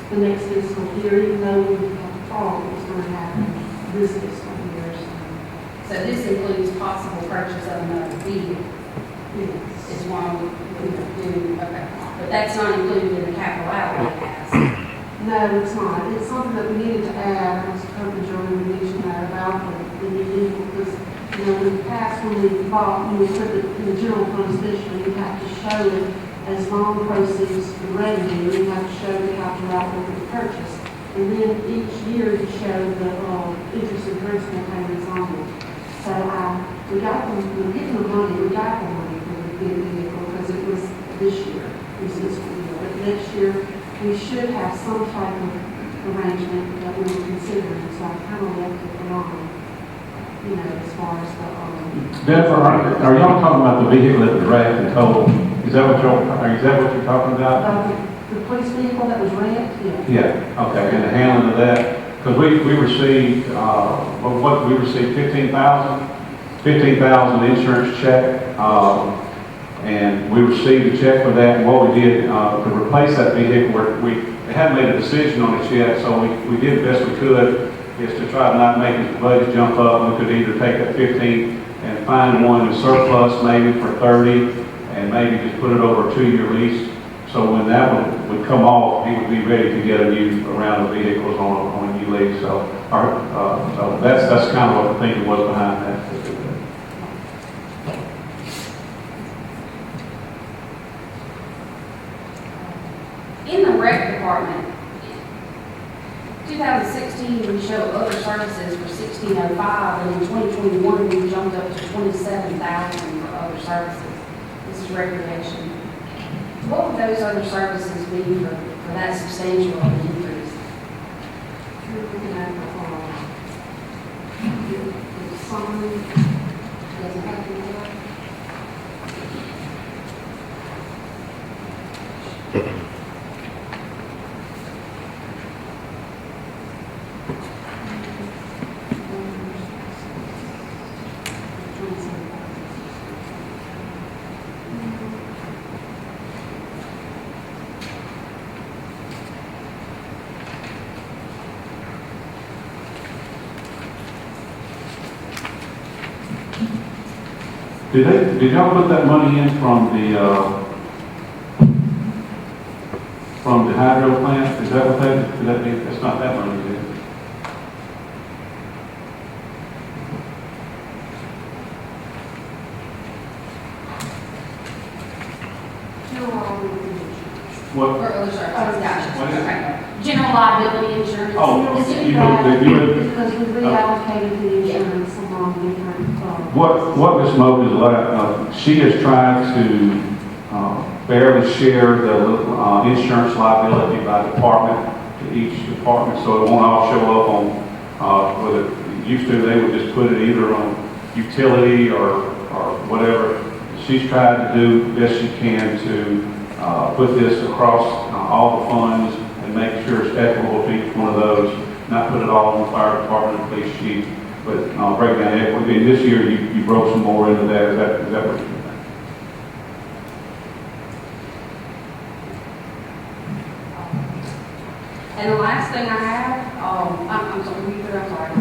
the next fiscal year, even though we have to fall, it's gonna happen this fiscal year, So this includes possible purchase of another vehicle, yes. is why we're doing, okay. But that's not included in the capital outlay as. No, it's not. It's something that we needed to add. I was hoping Joey would mention that about the new vehicle, because, in the past, when we put it in the general fund especially, you have to show it as loan proceeds for revenue. You have to show the capital outlay for the purchase. And then each year you show the interest and principal payments on it. So we got them, we're getting the money, we got the money for the big vehicle, because it was this year, this fiscal year. But next year, we should have some type of arrangement that we were considering, so I kind of left it alone, as far as the, Jennifer, are y'all talking about the vehicle that was wrecked and totaled? Is that what you're talking about? the police vehicle that was wrecked, yeah. Yeah, okay, and the handling of that, because we received, we received $15,000 insurance check, and we received a check for that, and what we did, to replace that vehicle, we hadn't made a decision on it yet, so we did the best we could, is to try to not make the budget jump up. We could either take that $15,000 and find one in surplus maybe for 30, and maybe just put it over a 2-year lease. So when that one would come off, he would be ready to get a new round of vehicles on a new lease. So, so that's kind of what the thinking was behind that. In the rec department, 2016, we show other services for 1605, and in 2021, we jumped up to 27,000 for other services. This is recreation. What would those other services be for that substantial of an increase? You're looking at the sign, doesn't have to be there. Did y'all put that money in from the hydro plant? Is that what that is? That's not that money, is it? What? Or other services, gotcha. What is it? Okay. General liability insurance. Oh, Because we reallocated the insurance along different, What Ms. Moak is she has tried to fairly share the insurance liability by department to each department, so it won't all show up on, whether it used to, they would just put it either on utility or whatever. She's tried to do the best she can to put this across all the funds and make sure it's equitable to each one of those, not put it all on the fire department and police chief, but break down equity. And this year you broke some more into that. Is that what you're doing? And the last thing I have, I'm sorry, will you put it? I'm sorry.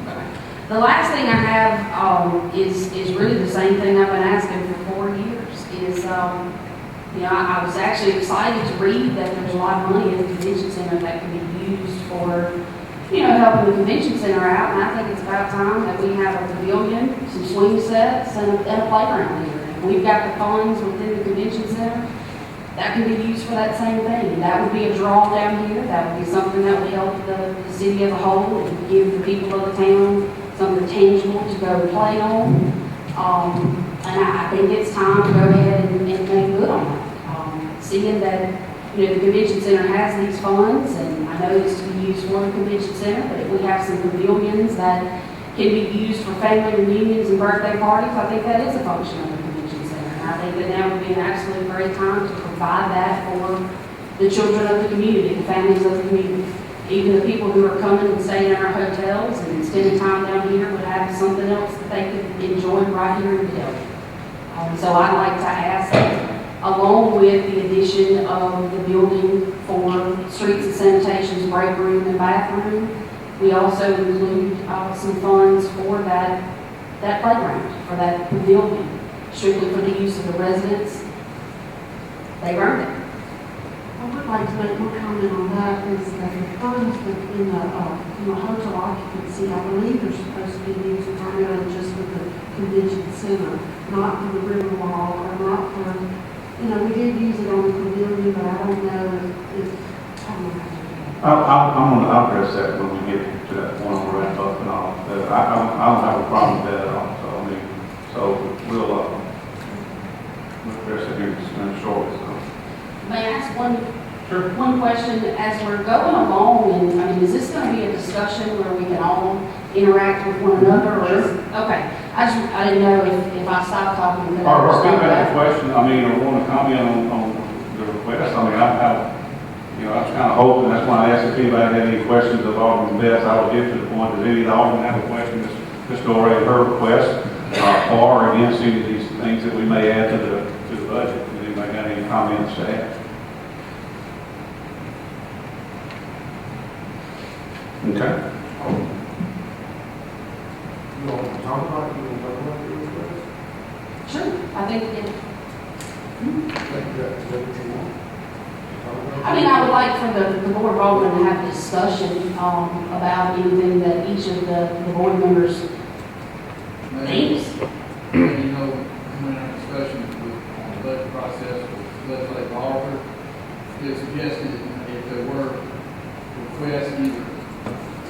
Okay. The last thing I have is really the same thing I've been asking for 4 years. Is I was actually excited to read that there's a lot of money in the convention center that can be used for, helping the convention center out. And I think it's about time that we have a pavilion, some swing sets, and a playground here. If we've got the funds within the convention center, that can be used for that same thing. And that would be a draw down here. That would be something that would help the city as a whole and give the people of the town something tangible to go play on. And I think it's time to go ahead and make good on that. Seeing that, the convention center has these funds, and I know it's to be used for the convention center, but if we have some pavilions that can be used for family reunions and birthday parties, I think that is a function of the convention center. And I think that now would be an absolutely great time to provide that for the children of the community, the families of the community. Even the people who are coming and staying in our hotels and spending time down here would have something else that they could enjoy right here in Vidalia. So I'd like to ask that, along with the addition of the building for streets and sanitation's break room and bathroom, we also include some funds for that playground, for that pavilion, strictly for the use of the residents. They earned it. I would like to make one comment on that, is that the funds in the hotel occupancy, I believe they're supposed to be used primarily just for the convention center, not for the river wall, or not for, we did use it on the pavilion, but I don't know if I don't know how to do that. I'll address that when we get to that point on wrap up and all. I don't have a problem with that at all. So we'll address it here shortly. So. May I ask one question as we're going along, and is this going to be a discussion where we can all interact with one another, or is, okay? I didn't know if I stopped talking. Or feedback question, or want to comment on the request. I was kind of hoping, that's why I asked if anybody had any questions of Alderman Best. I would get to the point, does any of the Alderman have a question? Just go right to her request, or against any of these things that we may add to the budget. If anybody got any comments to add? Okay. You want to talk about it? You want to talk about it first? Sure, I think, Is that what you want? I mean, I would like for the board of aldermen to have a discussion, about anything that each of the board members thinks. You know, when our discussions on the budget process with legislative auditor, it suggested if there were requests either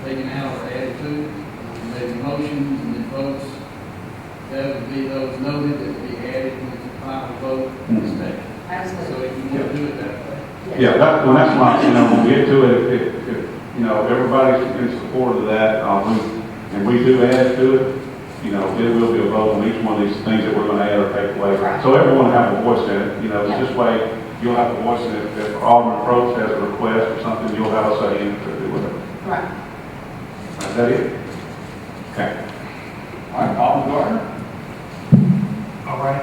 taken out or added to, maybe motions and then votes, that would be those noted that would be added to the final vote is taken. So Absolutely. if you want to do it that way. Yeah, that's why, when we get to it, if everybody's in support of that, and we do add to it, there will be a vote on each one of these things that we're gonna add or take away. Right. So everyone will have a voice in it, it's this way, you'll have a voice in it. If Alderman Probst has a request or something, you'll have a say in it to do whatever. Right. Is that it? Okay. All right, Alderman Gardner? All right,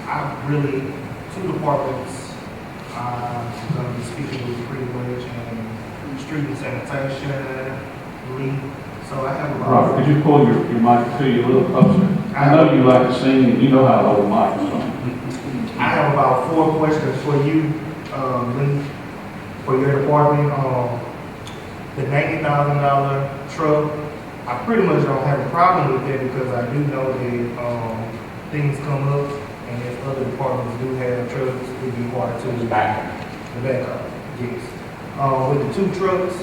I really, two departments, I'm gonna be speaking with pretty much, and street and sanitation, Lee. So I have about. Robert, could you pull your mic to you a little closer? I know you like to sing, and you know how to hold a microphone. I have about 4 questions for you, Lee, for your department. The $90,000 truck, I pretty much don't have a problem with that because I do know that things come up, and if other departments do have trucks, it'd be hard to. It's back. The backup, yes. With the 2 trucks,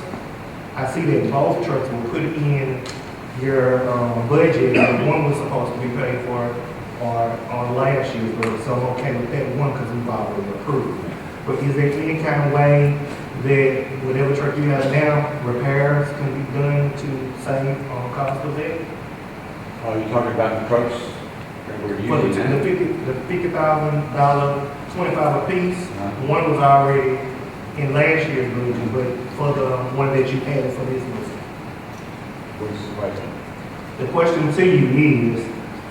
I see that both trucks were put in your budget. One was supposed to be paid for on last year's budget, so I'm okay with that one because we've already approved. But is there any kind of way that whatever truck you have now, repairs can be done to save on cost of that? Are you talking about the trucks that we're For the using now? $50,000, 25 apiece, one was already in last year's budget, but for the one that you added for this one. What's the question? The question to you is,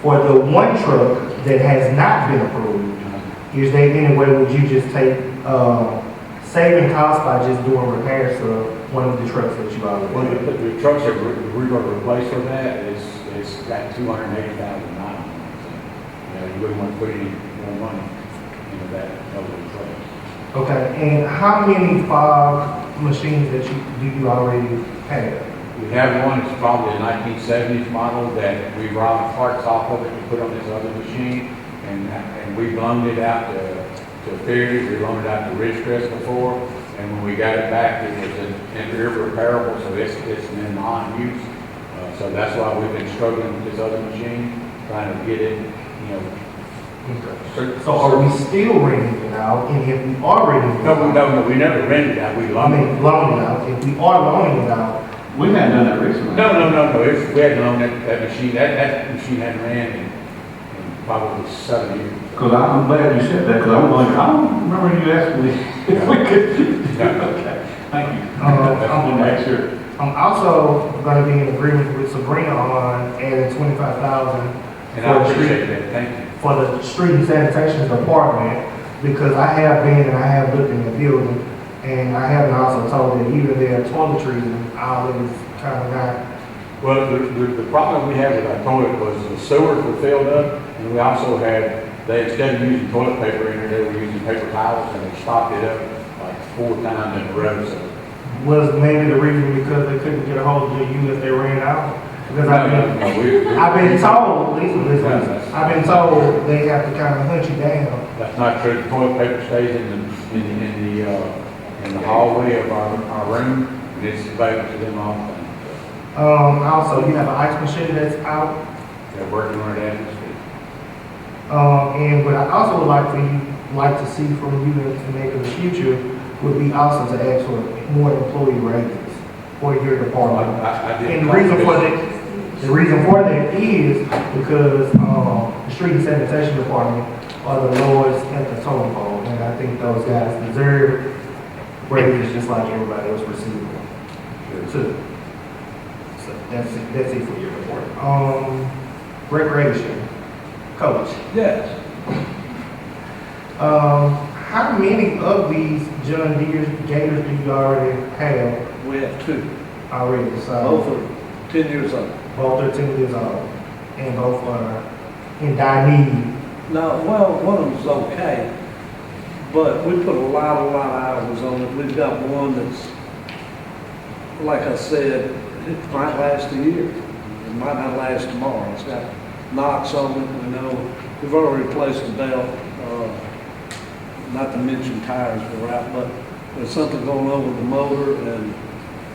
for the one truck that has not been approved, is there any way would you just take, saving costs by just doing repairs to one of the trucks that you already Well, have? the trucks that we're going to replace for that it's got 280,000 miles. You wouldn't want to put any more money into that other truck. Okay, and how many fog machines that do you already have? We have one, it's probably a 1970s model that we robbed parts off of it to put on this other machine, and we loaned it out to Ferry, we loaned it out to Ridgecrest before, and when we got it back, it was irreparable, so it's in non-use. So that's why we've been struggling with this other machine, trying to get it, So are we still renting it out? And if we are renting it out? No, we never rented it out, we loaned it. Loaning it out. If we are loaning it out, We hadn't done that recently. No, we hadn't loaned that machine, that machine hadn't ran in probably 7 years. Because I'm glad you said that, because I'm like, I don't remember you asking me if we could. Okay, thank you. I want to make sure. I'm also going to be in agreement with Sabrina on adding $25,000 And I appreciate that, thank you. for the street and sanitation department, because I have been and I have looked in the building, and I have been also told that even their toiletries and all that is kind of not. Well, the problem we had with our toilet was the sewers were filled up, and we also had, instead of using toilet paper in there, they were using paper towels, and they stopped it up like 4 times in a row, so. Was maybe the reason because they couldn't get a hold of you if they ran out? Because I've been told, listen, I've been told they have to kind of hunt you down. That's not true. The toilet paper stays in the hallway of our room, and it's available to them all the time. Also, you have an ice machine that's out. They're working on it as we speak. And what I also would like to see from you to make in the future would be also to ask for more employee raises for your department. I did. And the reason for that is because the street and sanitation department are the lowest at the totem pole, and I think those guys deserve raises just like everybody else receiving too. So that's it for your report. Recreation coach. Yes. How many of these John Deere Gators do you already have We have 2. already? So Both are 10 years old. Both are 10 years old, and both are in dire need. No, well, one of them's okay, but we put a lot of hours on it. We've got one that's, like I said, it might last a year. It might not last tomorrow. It's got knocks on it, we know. We've already replaced the belt, not to mention tires were out, but there's something going on with the motor and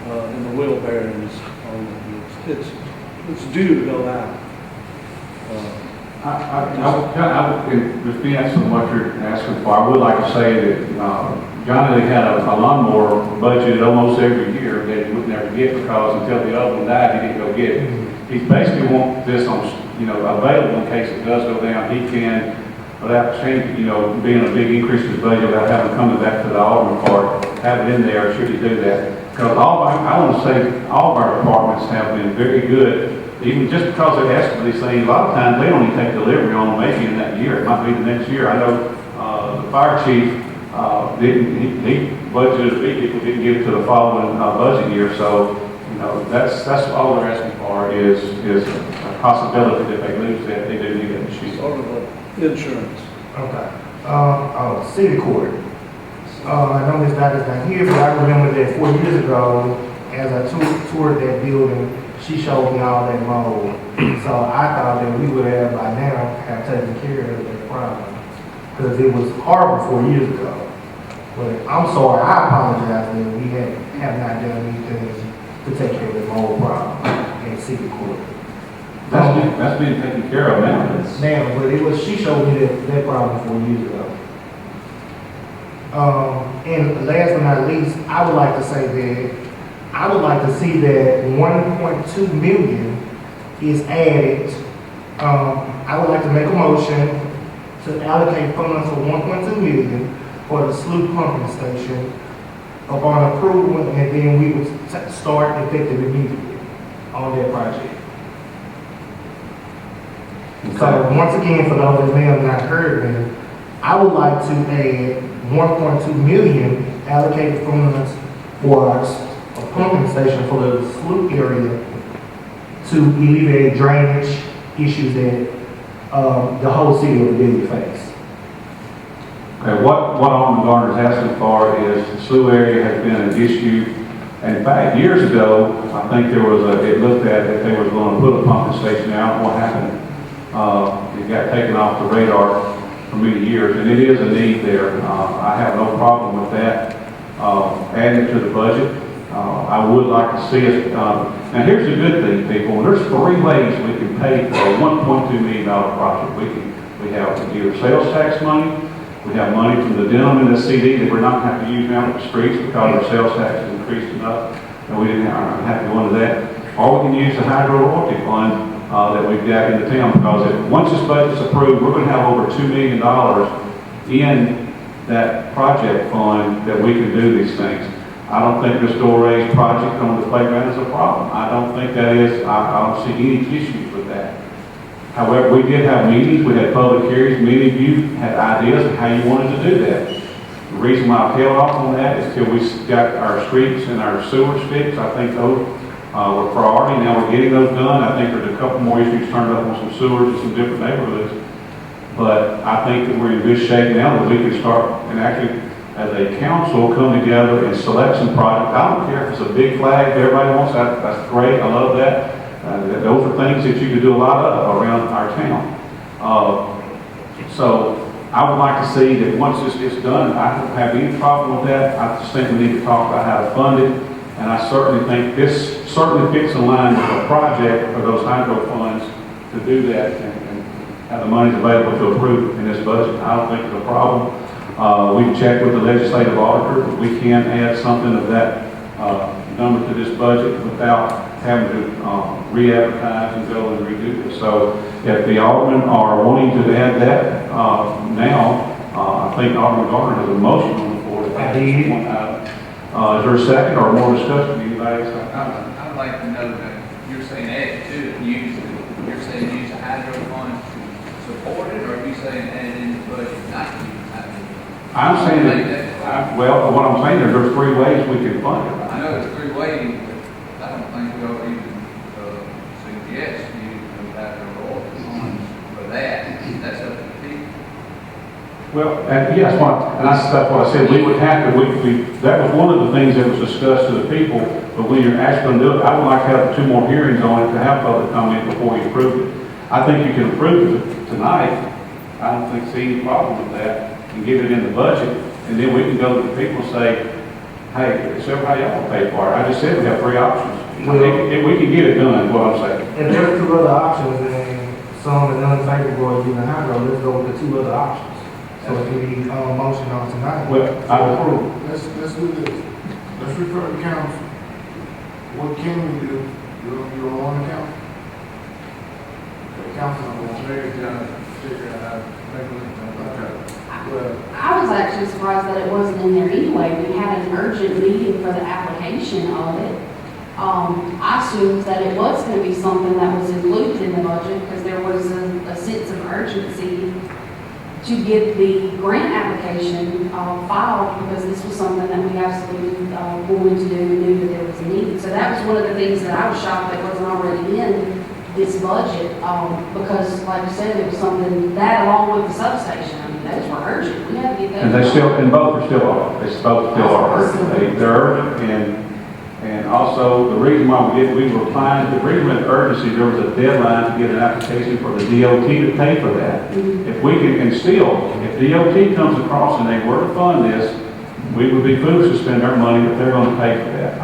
the wheel bearings on it. It's due to go out. In defense of what you're asking for, I would like to say that Johnny had a lawnmower budgeted almost every year that he would never get because until the other one died, he didn't go get it. He basically wants this on, available in case it does go down. He can, without changing, being a big increase in his budget, without having coming back to the Alderman part, have it in there should he do that. Because I want to say all of our departments have been very good. Even just because they ask for these things, a lot of times they don't even take delivery on them maybe in that year. It might be the next year. I know the fire chief he budgeted a vehicle, didn't give it to the following budget year. So that's all they're asking for is a possibility that they lose that they do need that machine. Sort of a insurance. Okay. City court. I know Ms. Dodd is not here, but I remember that 4 years ago, as I toured that building, she showed me all that mold. So I thought that we would have by now have taken care of that problem. Because it was horrible 4 years ago. But I'm sorry, I apologize that we have not done anything to take care of the mold problem in city court. That's being taken care of now. Now, but she showed me that problem 4 years ago. And last but not least, I would like to say that I would like to see that 1.2 million is added. I would like to make a motion to allocate funds for 1.2 million for the slough pumping station upon approval, and then we would start effective immediately on that project. Okay. So once again, for those that may have not heard me, I would like to add 1.2 million allocated funds for a pumping station for the slough area to alleviate drainage issues that the whole city of Vidalia face. Okay, what Alderman Garner is asking for is the slough area has been an issue. And in fact, years ago, I think there was it looked at that they were going to put a pumping station out. What happened? It got taken off the radar for many years, and it is a need there. I have no problem with that. Adding it to the budget. I would like to see us, now here's the good thing, people. There's 3 ways we can pay for a $1.2 million project. We have either sales tax money, we have money from the denim and the CD that we're not going to have to use now at the streets because our sales tax is increased enough, and we didn't have to go into that. Or we can use the hydro royalty fund that we've got in the town, because once this budget's approved, we're going to have over $2 million in that project fund that we can do these things. I don't think Ms. Doray's project on the playground is a problem. I don't think that is, I don't see any issues with that. However, we did have meetings, we had public hearings, many of you had ideas of how you wanted to do that. The reason why I held off on that is till we got our streets and our sewers fixed. I think those were priority. Now we're getting those done. I think there's a couple more issues turned up on some sewers in some different neighborhoods. But I think that we're in good shape now that we can start and actually, as a council, come together and select some projects. I don't care if it's a big flag everybody wants. That's great. I love that. Those are things that you can do a lot of around our town. So I would like to see that once this gets done, I don't have any problem with that. I just think we need to talk about how to fund it. And I certainly think this certainly fits in line with a project for those hydro funds to do that and have the money available to approve in this budget. I don't think it's a problem. We can check with the legislative auditor, but we can add something of that number to this budget without having to re-advertise and go and redo this. So if the aldermen are wanting to add that now, I think Alderman Garner has a motion on the floor. I did. Is there a second or more discussion? Anybody else? I'd like to know that you're saying add it to it, you're saying use a hydro fund to support it, or are you saying add it in the budget, not use a hydro fund? I'm saying that, well, what I'm saying is there's 3 ways we can fund it. I know there's 3 ways, but I don't think we ought to even yes, you can have a royalty on for that, that's up to the people. Well, and yes, that's what I said, we would have to, that was one of the things that was discussed to the people, but when you're actually going to do it, I would like to have 2 more hearings on it to have public comment before you approve it. I think you can approve it tonight, I don't see any problem with that, and get it in the budget, and then we can go to the people and say, hey, it's everybody else will pay for it. I just said we have 3 options. If we can get it done, is what I'm saying. If there's 2 other options, and some is unfavorable of using hydro, let's go with the 2 other options. So it can be, motion on tonight. Well, I approve. Let's do this. Let's refer to council. What can we do? You're on the council. The council, Mary's trying to figure out how to make it. Well, I was actually surprised that it wasn't in there anyway. We had an urgent meeting for the application of it. I assumed that it was going to be something that was included in the budget because there was a sense of urgency to get the grant application filed because this was something that we absolutely wanted to do and knew that there was a need. So that was one of the things that I was shocked that wasn't already in this budget because, like you said, it was something that along with the substation. I mean, those were urgent. We had to get those. And they still, and both are still are. They both still are urgent. They're urgent, and also the reason why we were applying, the reason with urgency, there was a deadline to get an application for the DOT to pay for that. If we can, and still, if DOT comes across and they were to fund this, we would be foolish to spend our money if they're going to pay for that.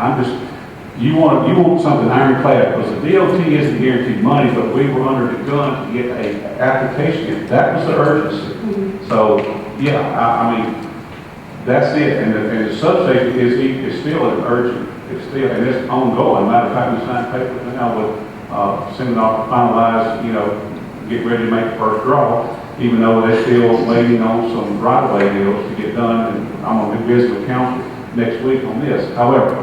You want something ironclad, because the DOT isn't guaranteed money, but we were under the gun to get an application. That was the urgency. So, yeah, I mean, that's it. And the substation is still an urgent. It's still, and it's ongoing. Matter of fact, we signed papers now with sending off to finalize, get ready to make the first draw, even though they're still waiting on some right-of-way deals to get done. And I'm going to be busy with council next week on this. However,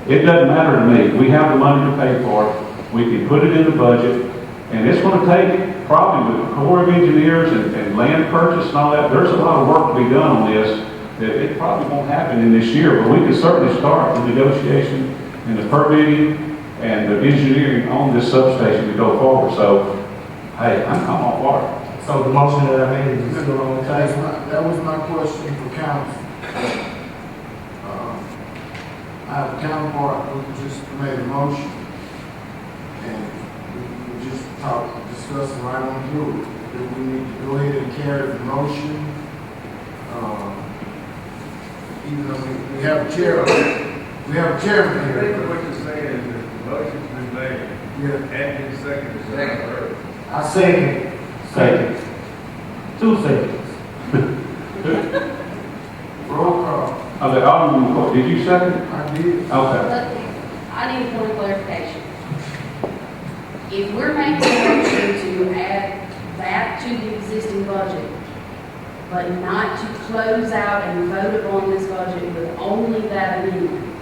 it doesn't matter to me. We have the money to pay for it. We can put it in the budget. And it's going to take, probably with the Corps of Engineers and land purchase and all that, there's a lot of work to be done on this that it probably won't happen in this year. But we can certainly start the negotiation and the permitting and the engineering on this substation to go forward. So, hey, I'm all for it. So the motion that I made is still on the table? that was my question for council. I have a counterpart who just made a motion, and we just discussing right on through it. Do we need to go ahead and carry the motion? Even though we have a chair, we have a chairman I here. think what you're saying is that the motion's been made, Yeah, and been seconded. I second. Second. 2 seconds. Roll call. Okay, Alderman McCoy, did you second? I did. Okay. I need a point of clarification. If we're making a motion to add that to the existing budget, but not to close out and vote upon this budget with only that amendment,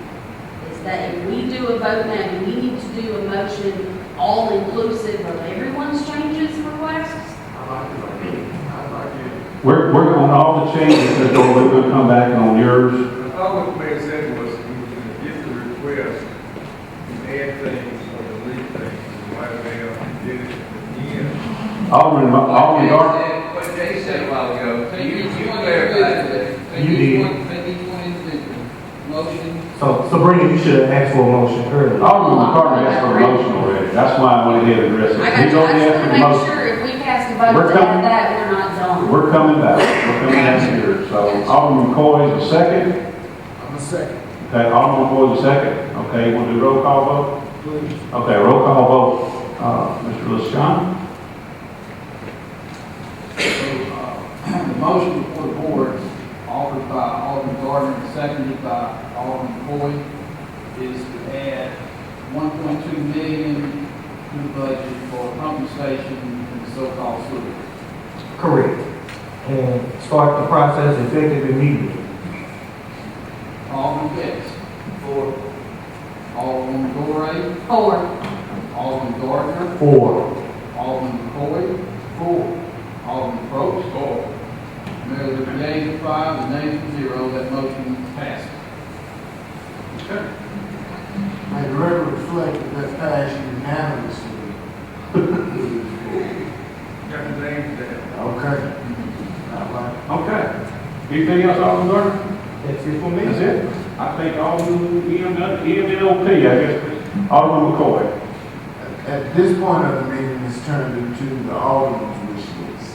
is that if we do a vote now, do we need to do a motion all-inclusive of everyone's changes and requests? I like it. We're on all the changes, we're going to come back on yours. All what the mayor said was, he was going to get the request, and add things or delete things, right now, did it again. Alderman Gardner. What Jay said a while ago, you clarified that. You did. Take each one individually. Motion. So Sabrina, you should have asked for a motion earlier. Alderman McCartney asked for a motion already. That's why I went ahead and addressed I it. got He's you. I already just asked want for to the make motion. sure if we cast a vote We're to coming. add that, we're not done. We're coming back. We're coming back here. So Alderman McCoy is a second. I'm a second. Okay, Alderman McCoy is a second. Okay, you want to do roll call vote? Please. Okay, roll call vote. Mr. LaShawn? The motion before the board, offered by Alderman Gardner and seconded by Alderman McCoy, is to add 1.2 million to the budget for a pumping station and the so-called sewer. Correct. And start the process effective immediately. Alderman Betts. 4. Alderman Gore. 4. Alderman Gardner. 4. Alderman McCoy. 4. Alderman Probst. 4. Mayor, with the yeas of 5, the nays of 0, that motion passes. Okay. May the record reflect that passed unanimously Got the names down. Okay. All right. Okay. Anything else, Alderman Gardner? That's it for me. That's it? I think Alderman EMNOP, I guess, Alderman McCoy. At this point of the meeting, it's turned into the Alderman's wish list.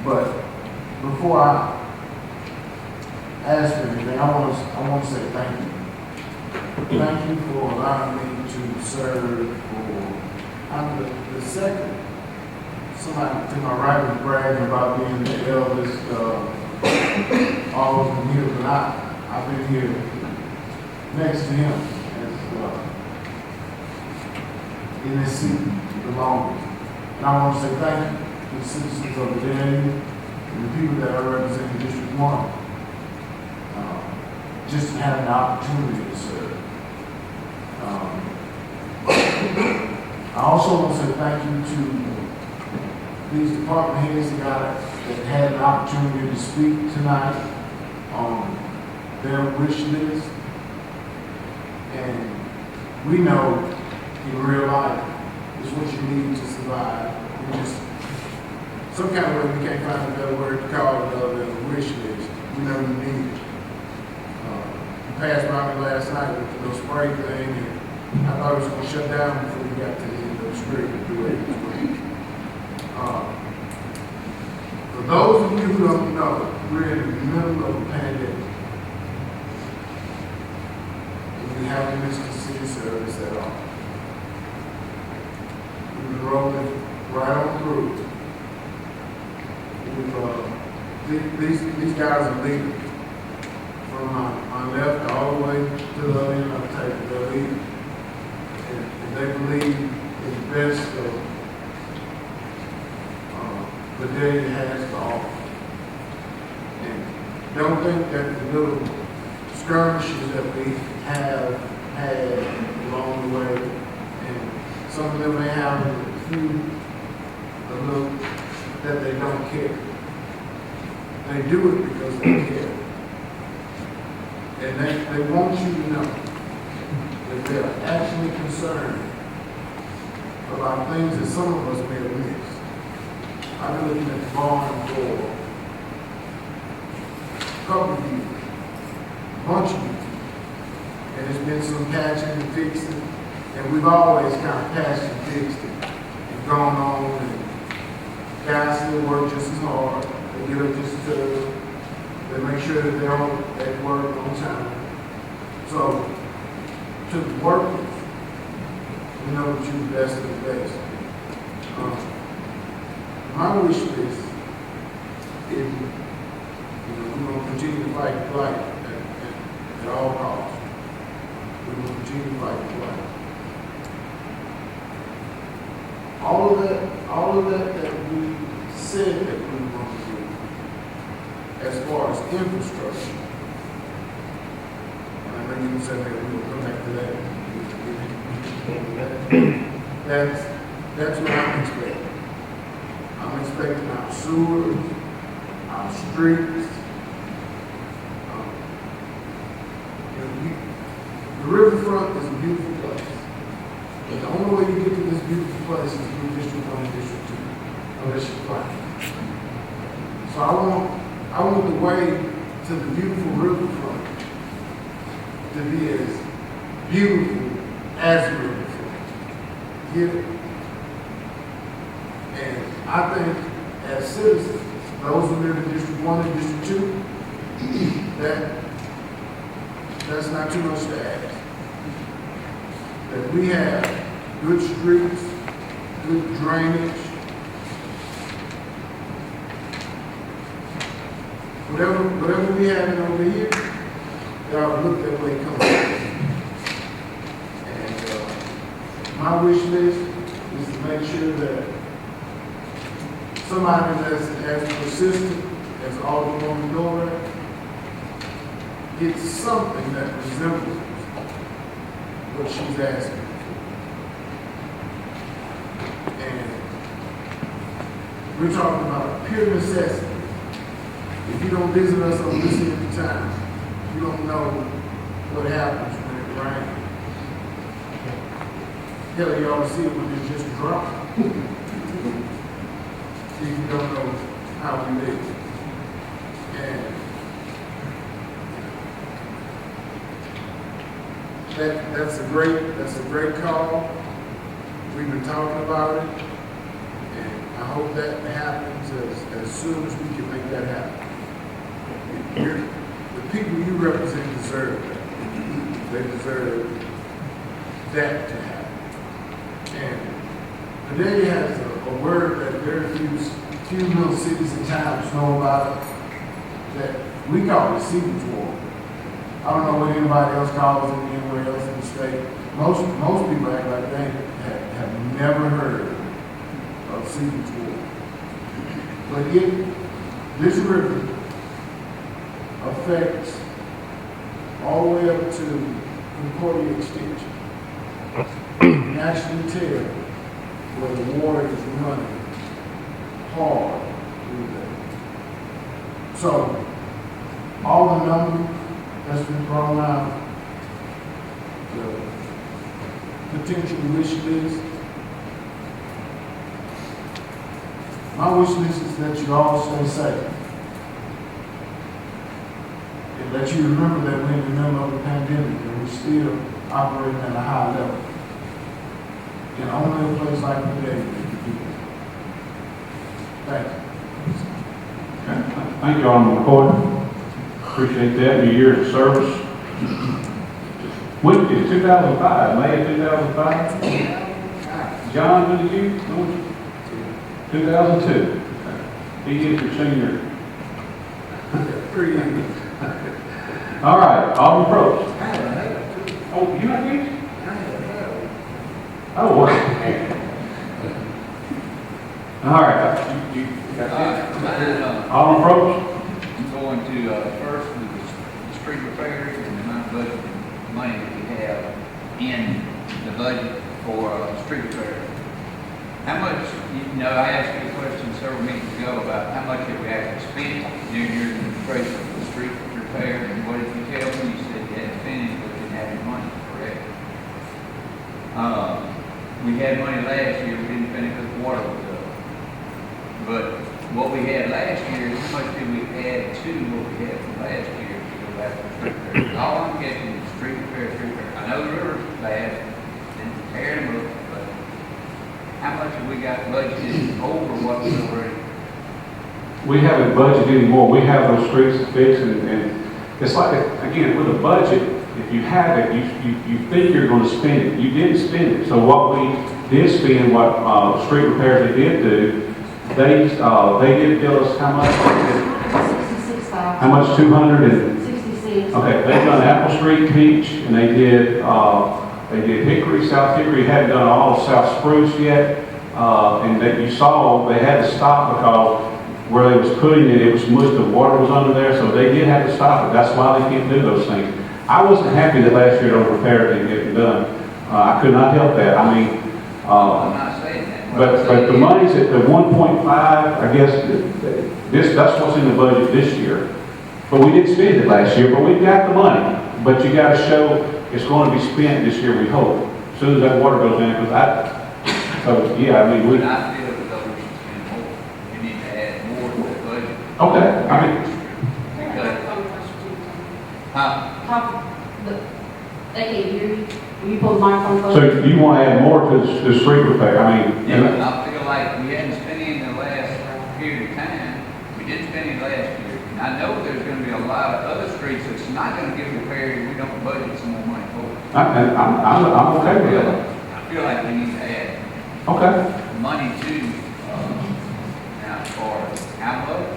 But before I ask for anything, I want to say thank you. Thank you for allowing me to serve for, I'm the second. Somebody to my right was bragging about being the eldest, Alderman here, but I've been here next to him as, in this seat the longest. And I want to say thank you to the citizens of Vidalia and the people that I represent in District 1, just to have an opportunity to serve. I also want to say thank you to these department heads that had an opportunity to speak tonight on their wish list. And we know in real life is what you need to survive. We just, some kind of way we can't find a better word to call it other than a wish list. We know you need it. You passed by me last night with the little spray thing, and I thought it was going to shut down before we got to the end of the street to do it. For those of you who don't know, we're in the middle of a pandemic. And we haven't missed a city service at all. We've been rolling right on through. These guys are leaders. From my left all the way to the other end of the table, they're leaders. And they believe in the best of Vidalia has to offer. And don't think that the little skirmishes that we have had along the way, and some of them may have a few that they don't care. They do it because they care. And they want you to know that they're actually concerned about things that some of us may have missed. I've been looking at the barn for a couple of years, a bunch of years, and there's been some patching and fixing, and we've always kind of patched and fixed it and gone on, and guys still work just as hard, they get up just as early, they make sure that they're at work on time. So, to the workers, we know that you're the best of the best. My wish list is, we're going to continue to fight the fight at all costs. We're going to continue to fight the fight. All of that we said that we were going to do, as far as infrastructure, and I know you said that we will come back to that. That's what I'm expecting. I'm expecting our sewers, our streets. The riverfront is a beautiful place. But the only way you get to this beautiful place is through District 1 and District 2, unless you fly. So I want the way to the beautiful riverfront to be as beautiful as the riverfront. Get it? And I think as citizens, those who live in District 1 and District 2, that's not too much to ask. That we have good streets, good drainage, whatever we have over here, y'all look that way coming. And my wish list is to make sure that somebody that's as persistent as Alderwoman Dora gets something that resembles what she's asking for. And we're talking about pure necessity. If you don't visit us on this end of time, you don't know what happens when it rains. hell, you ought to see it when it's just dry. You don't know how we live. And that's a great call. We've been talking about it, and I hope that happens as soon as we can make that happen. The people you represent deserve that. They deserve that to happen. And Vidalia has a word that very few little cities and towns know about, that we call it seepage water. I don't know what anybody else calls it anywhere else in the state. Most people act like they have never heard of seepage water. But this river affects all the way up to Concordia Extension. You can actually tell where the water is running hard through there. So, all the numbers that's been thrown out, the potential wish list, my wish list is that you all stay safe. And let you remember that we're in the middle of a pandemic and we're still operating at a high level. And only a place like today can do that. Thank you. Okay. Thank you, Alderman McCoy. Appreciate that, your years of service. When did 2005, May of 2005? John, when did you? 2002. He is your senior. All right, Alderman Probst. Oh, you not here? Oh, wow. All right. You got that? Alderman Probst? I'm going to, first with the street repairs and the amount of budget money that we have in the budget for street repairs. How much, I asked you a question several meetings ago about how much have we actually spent during your administration for the street repair, and what did you tell me? You said you hadn't spent it, but you didn't have any money, correct? We had money last year, we didn't spend it because the water was up. But what we had last year, how much did we add to what we had from last year to go back to street repair? All I'm getting is street repair. I know the river's bad, and tear them up, but how much have we got budgeted over what we already? We haven't budgeted anymore. We have those streets to fix, and it's like, again, with a budget, if you have it, you think you're going to spend it. You didn't spend it. So what we did spend, what street repairs they did do, they did tell us how much? 66,000. How much? 66. Okay, they've done Apple Street, Peach, and they did Hickory, South Hickory. Hadn't done all of South Spruce yet, and that you saw they had to stop because where they was putting it, it was much, the water was under there, so they did have to stop it. That's why they can't do those things. I wasn't happy that last year those repairs didn't get done. I could not help that. I mean, I'm not saying that. but the money's at the 1.5, I guess, that's what's in the budget this year. But we didn't spend it last year, but we got the money. But you gotta show it's going to be spent this year, we hope. As soon as that water goes in, so yeah, I mean, But I feel as though we should spend more. You need to add more to the budget. okay, I mean, They can't hear you. Will you pull the microphone closer? so you want to add more to the street repair, I mean. Yeah, but I feel like we hadn't spent any in the last period of time. We didn't spend any last year. And I know there's going to be a lot of other streets that's not going to get repaired if we don't budget some more money for it. I'm okay with that. I feel like we need to add Okay. money to, now as far as how much,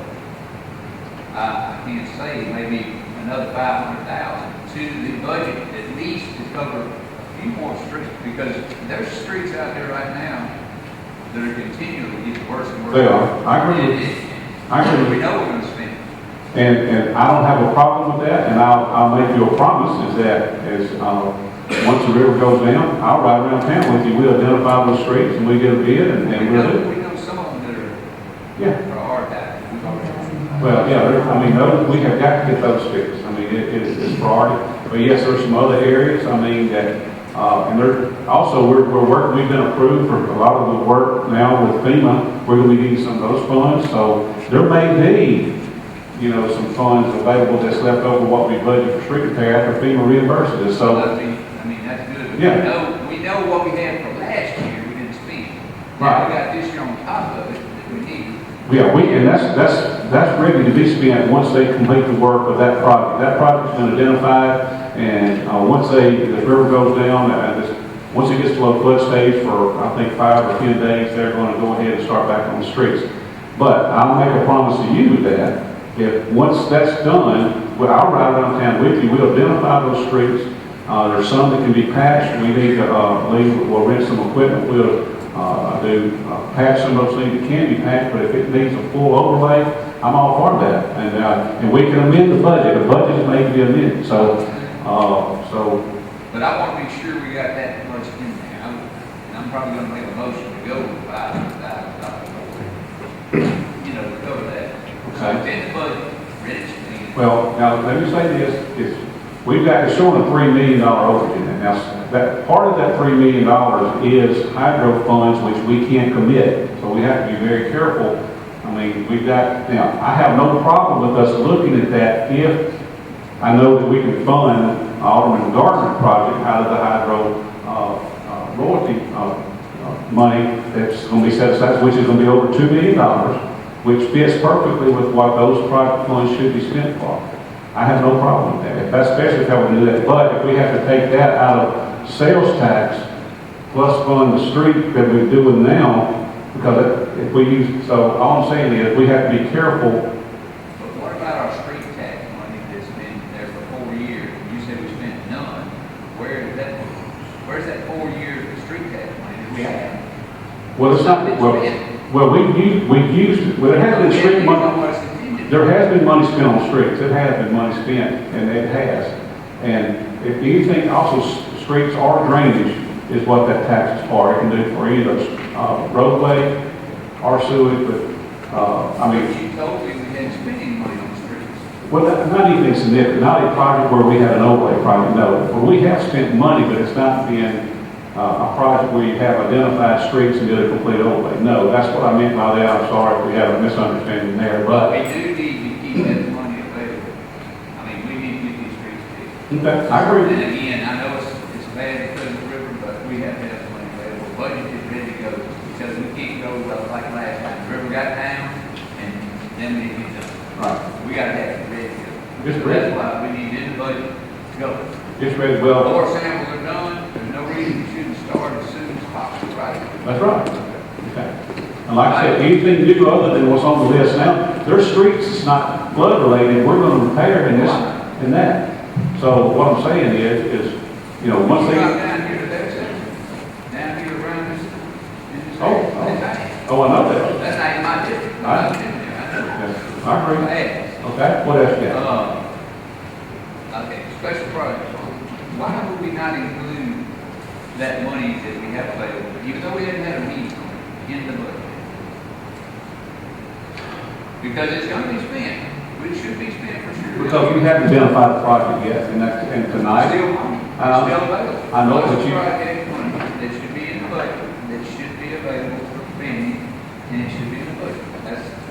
I can't say, maybe another 500,000 to the budget at least to cover a few more streets, because there's streets out there right now that are continually getting worse and worse. They are. I agree with you. I agree with We you. know we're going to spend. And I don't have a problem with that, and I'll make you a promise is that once the river goes down, I'll ride around town with you. We'll identify those streets and we get a bid and we'll do it. We know some of them that are priority. Well, yeah, I mean, we have got to get those fixed. I mean, it's priority. But yes, there's some other areas, I mean, that, And we're working, we've been approved for a lot of the work now with FEMA. We're going to be needing some of those funds. So there may be, some funds available that's left over what we budget for street repair after FEMA reimburses us. So, I mean, that's good. Yeah. We know what we had from last year, we didn't spend. Now Right. we got this year on top of it that we need. yeah, and that's ready to be spent once they complete the work of that project. That project's been identified, and once the river goes down, once it gets to low flood stage for, I think, 5 or 10 days, they're going to go ahead and start back on the streets. But I'll make a promise to you that if once that's done, I'll ride around town with you. We'll identify those streets. There's some that can be patched. We need to we'll rent some equipment. We'll patch some of those things that can be patched. But if it needs a full overlay, I'm all for that. And we can amend the budget. The budget is made to be amended. But I want to be sure we got that much in there. I'm probably going to make a motion to go with $5,000. To cover that. So it's in the budget, ready to spend. Well, now, let me say this, we've got, it's showing a $3 million overage in it. Now, that, part of that $3 million is hydro funds, which we can't commit, so we have to be very careful. I mean, I have no problem with us looking at that if I know that we can fund Alderman Gardner project out of the hydro royalty money that's going to be set aside, which is going to be over $2 million. Which fits perfectly with what those project funds should be spent for. I have no problem with that, especially if I would do that. But if we have to take that out of sales tax plus fund the street that we're doing now, because if we use, so all I'm saying is we have to be careful. But what about our street tax money that's been there for 4 years? You said we spent none. Where's that 4 years of street tax money that we have? Well, it's not, there has been street money. There has been money spent on streets. It has been money spent, and it has. And if anything, also streets or drainage is what that tax is for. It can do for either roadway or sewage, but You told me we hadn't spent any money on the streets. well, not even significant. Not a project where we have an overlay project. No, where we have spent money, but it's not been a project where you have identified streets and did a complete overlay. No, that's what I meant by that. I'm sorry if we have a misunderstanding there, but. We do need to keep that money available. I mean, we need to get these streets fixed. Okay, I agree. And again, I know it's bad because of the river, but we have to have the money available. Budget is ready to go because we can't go like last time. The river got down and then we didn't get done. Right. We got to have it ready to go. Just So ready. that's why we need in the budget to go. Just ready, well. More samples are done. There's no reason we shouldn't start as soon as possible, right? That's right. Okay. And like I said, anything new other than what's on the list now, there's streets that's not flood related, we're going to repair in this and that. So what I'm saying is, once they. Down here, down here around this. Oh, I know that. That's not in my district. I agree. Okay, what else you got? Okay, special projects. Why would we not include that money that we have available, even though we hadn't had a meeting in the budget? Because it's going to be spent. It should be spent for sure. Because you haven't identified the project yet, and tonight. Still money. Still available. I know, but you. Project money that should be in the budget, that should be available for spending, and it should be in the budget.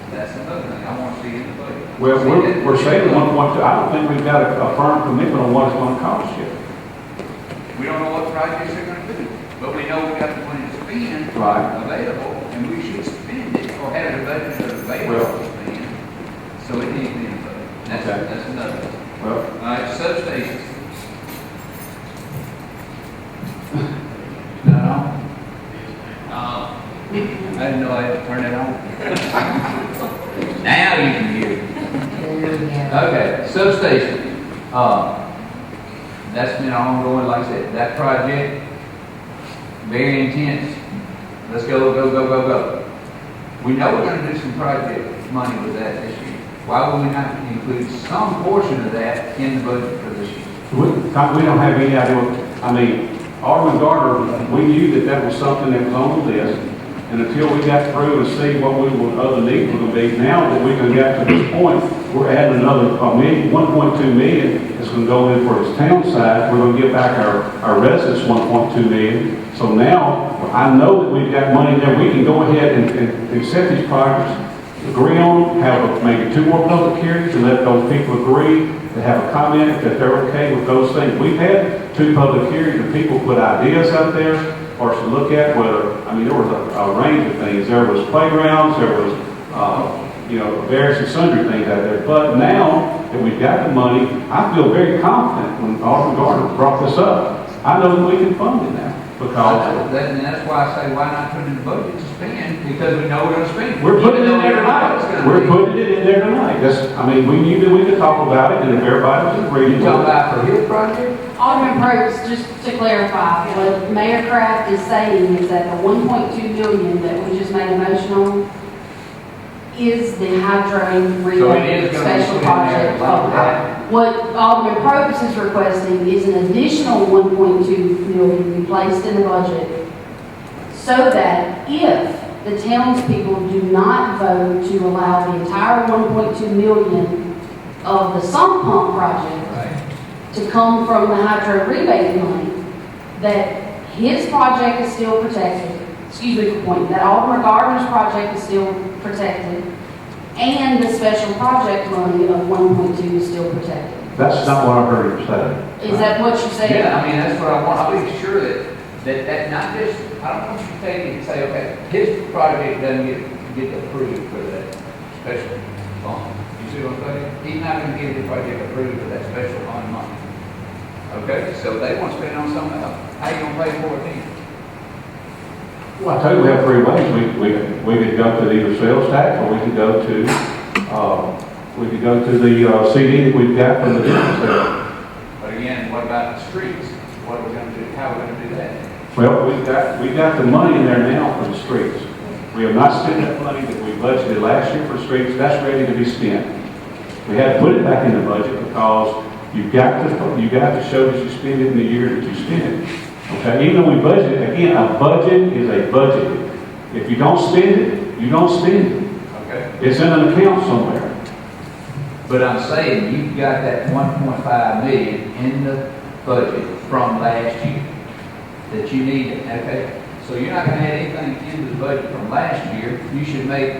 That's another thing I want to see in the budget. Well, we're saving 1.2. I don't think we've got a firm commitment on what it's going to cost yet. We don't know what projects they're going to do, but we know we got the money to spend available, and we should spend it or have it budgeted available to spend. So it needs to be in the budget. That's another one. Well, all right, substations. No. I didn't know I had to turn it on. Now you can hear it. Okay, substation. That's been ongoing, like I said, that project, very intense. Let's go. We know we're going to do some project money with that this year. Why would we not include some portion of that in the budget for this year? We don't have any idea. Alderman Gardner, we knew that was something that was on the list. And until we got through and see what other needs were going to be, now that we've got to this point, we're adding another $1.2 million. It's it's gonna go in for this town side, we're gonna give back our residents 1.2 million. So now, I know that we've got money there, we can go ahead and set these projects, agree on them, have maybe 2 more public hearings, and let those people agree, to have a comment that they're okay with those things. We've had 2 public hearings, and people put ideas out there for us to look at, whether, I mean, there was a range of things. There was playgrounds, there was, various and sundry things out there. But now that we've got the money, I feel very confident when Alderman Gardner brought this up. I know that we can fund it now, because And that's why I say, why not put it in the budget to spend, because we know we're gonna spend it. we're putting it in there Even though everybody's tonight. gonna We're be- putting it in there tonight. We knew that we could talk about it, and if everybody was agreeing. You talking about for his project? Alderman Probst, just to clarify, what Mayor Kraft is saying is that the 1.2 million that we just made a motion on is the hydro So it is rebate gonna be special put in there project. like that. What Alderman Probst is requesting is an additional 1.2 million be placed in the budget so that if the townspeople do not vote to allow the entire 1.2 million of the sump pump project to come from the hydro rebate money, that his project is still protected, excuse me for pointing, that Alderman Gardner's project is still protected, and the special project money of 1.2 is still protected. That's not what I heard you say. Is that what you said? Yeah, I mean, that's what I want, I'll be sure that not just, I don't want you to take it and say, okay, his project doesn't get approved for that special fund. You see what I'm saying? He's not gonna get the project approved for that special fund money. Okay, so they want to spend it on something else. How you gonna pay for it then? Well, I tell you, we have 3 ways. We could go to either sales tax, or we could go to, the CD that we've got from the different sales. But again, what about the streets? What are we gonna do? How are we gonna do that? Well, we've got the money in there now for the streets. We have not spent that money that we budgeted last year for streets. That's ready to be spent. We had to put it back in the budget because you've got to show that you spend it in the year that you spend it. Okay, even though we budget, again, a budget is a budget. If you don't spend it, you don't spend it. Okay. It's in an account somewhere. But I'm saying you've got that 1.5 million in the budget from last year that you need, okay? So you're not gonna add anything into the budget from last year. You should make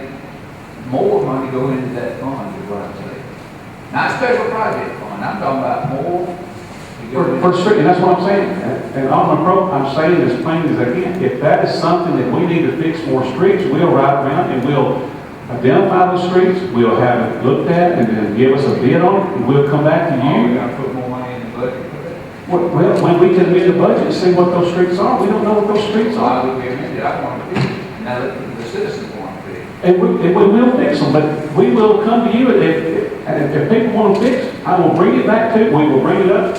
more money go into that fund, is what I'm saying. Not special project fund, I'm talking about more. to go For into- street, and that's what I'm saying. And on the I'm saying as plain as I can, if that is something that we need to fix more streets, we'll ride around and we'll identify the streets, we'll have it looked at, and then give us a bid on it, and we'll come back to Are we you. gonna put more money in the budget for that? Well, when we can amend the budget and see what those streets are, we don't know what those streets So are. I would be amended, I want to fix it. Now, the citizens want to fix it. And we will fix them, but we will come to you, if people want to fix it, I will bring it back to you, we will bring it up,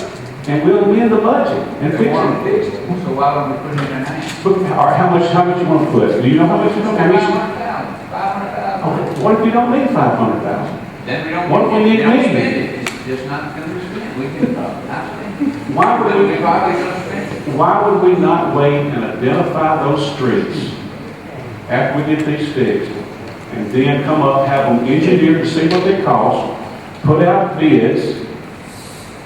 and we'll amend the budget and They fix want to it. fix it, so why don't we put it in their name? All right, how much you want to put? Do you know how much you're going to put? 500,000. Okay, what if you don't need 500,000? Then we don't, What do we need we don't to spend mean? it, it's just not going to be spent, we can, not spend it. Why But would we we, probably going to spend it. why would we not wait and identify those streets after we get these fixed, and then come up, have them engineered to see what they cost, put out bids,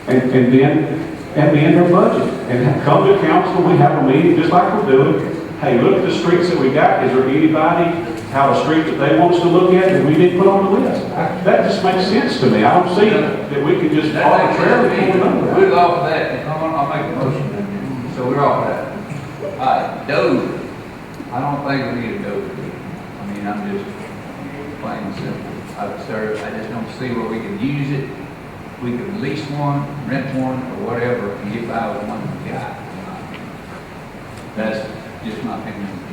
and then amend our budget, and come to council, we have a meeting, just like we're doing. Hey, look at the streets that we got, is there anybody, have a street that they want us to look at that we didn't put on the list? That just makes sense to me. I don't see that we can just arbitrarily pull a number out. We're off of that, I'll make a motion, so we're off of that. All right, dozer, I don't think we need a dozer. I mean, I'm just plain and simple. I just don't see where we can use it. We could lease one, rent one, or whatever, and get by with one we got. That's just my opinion of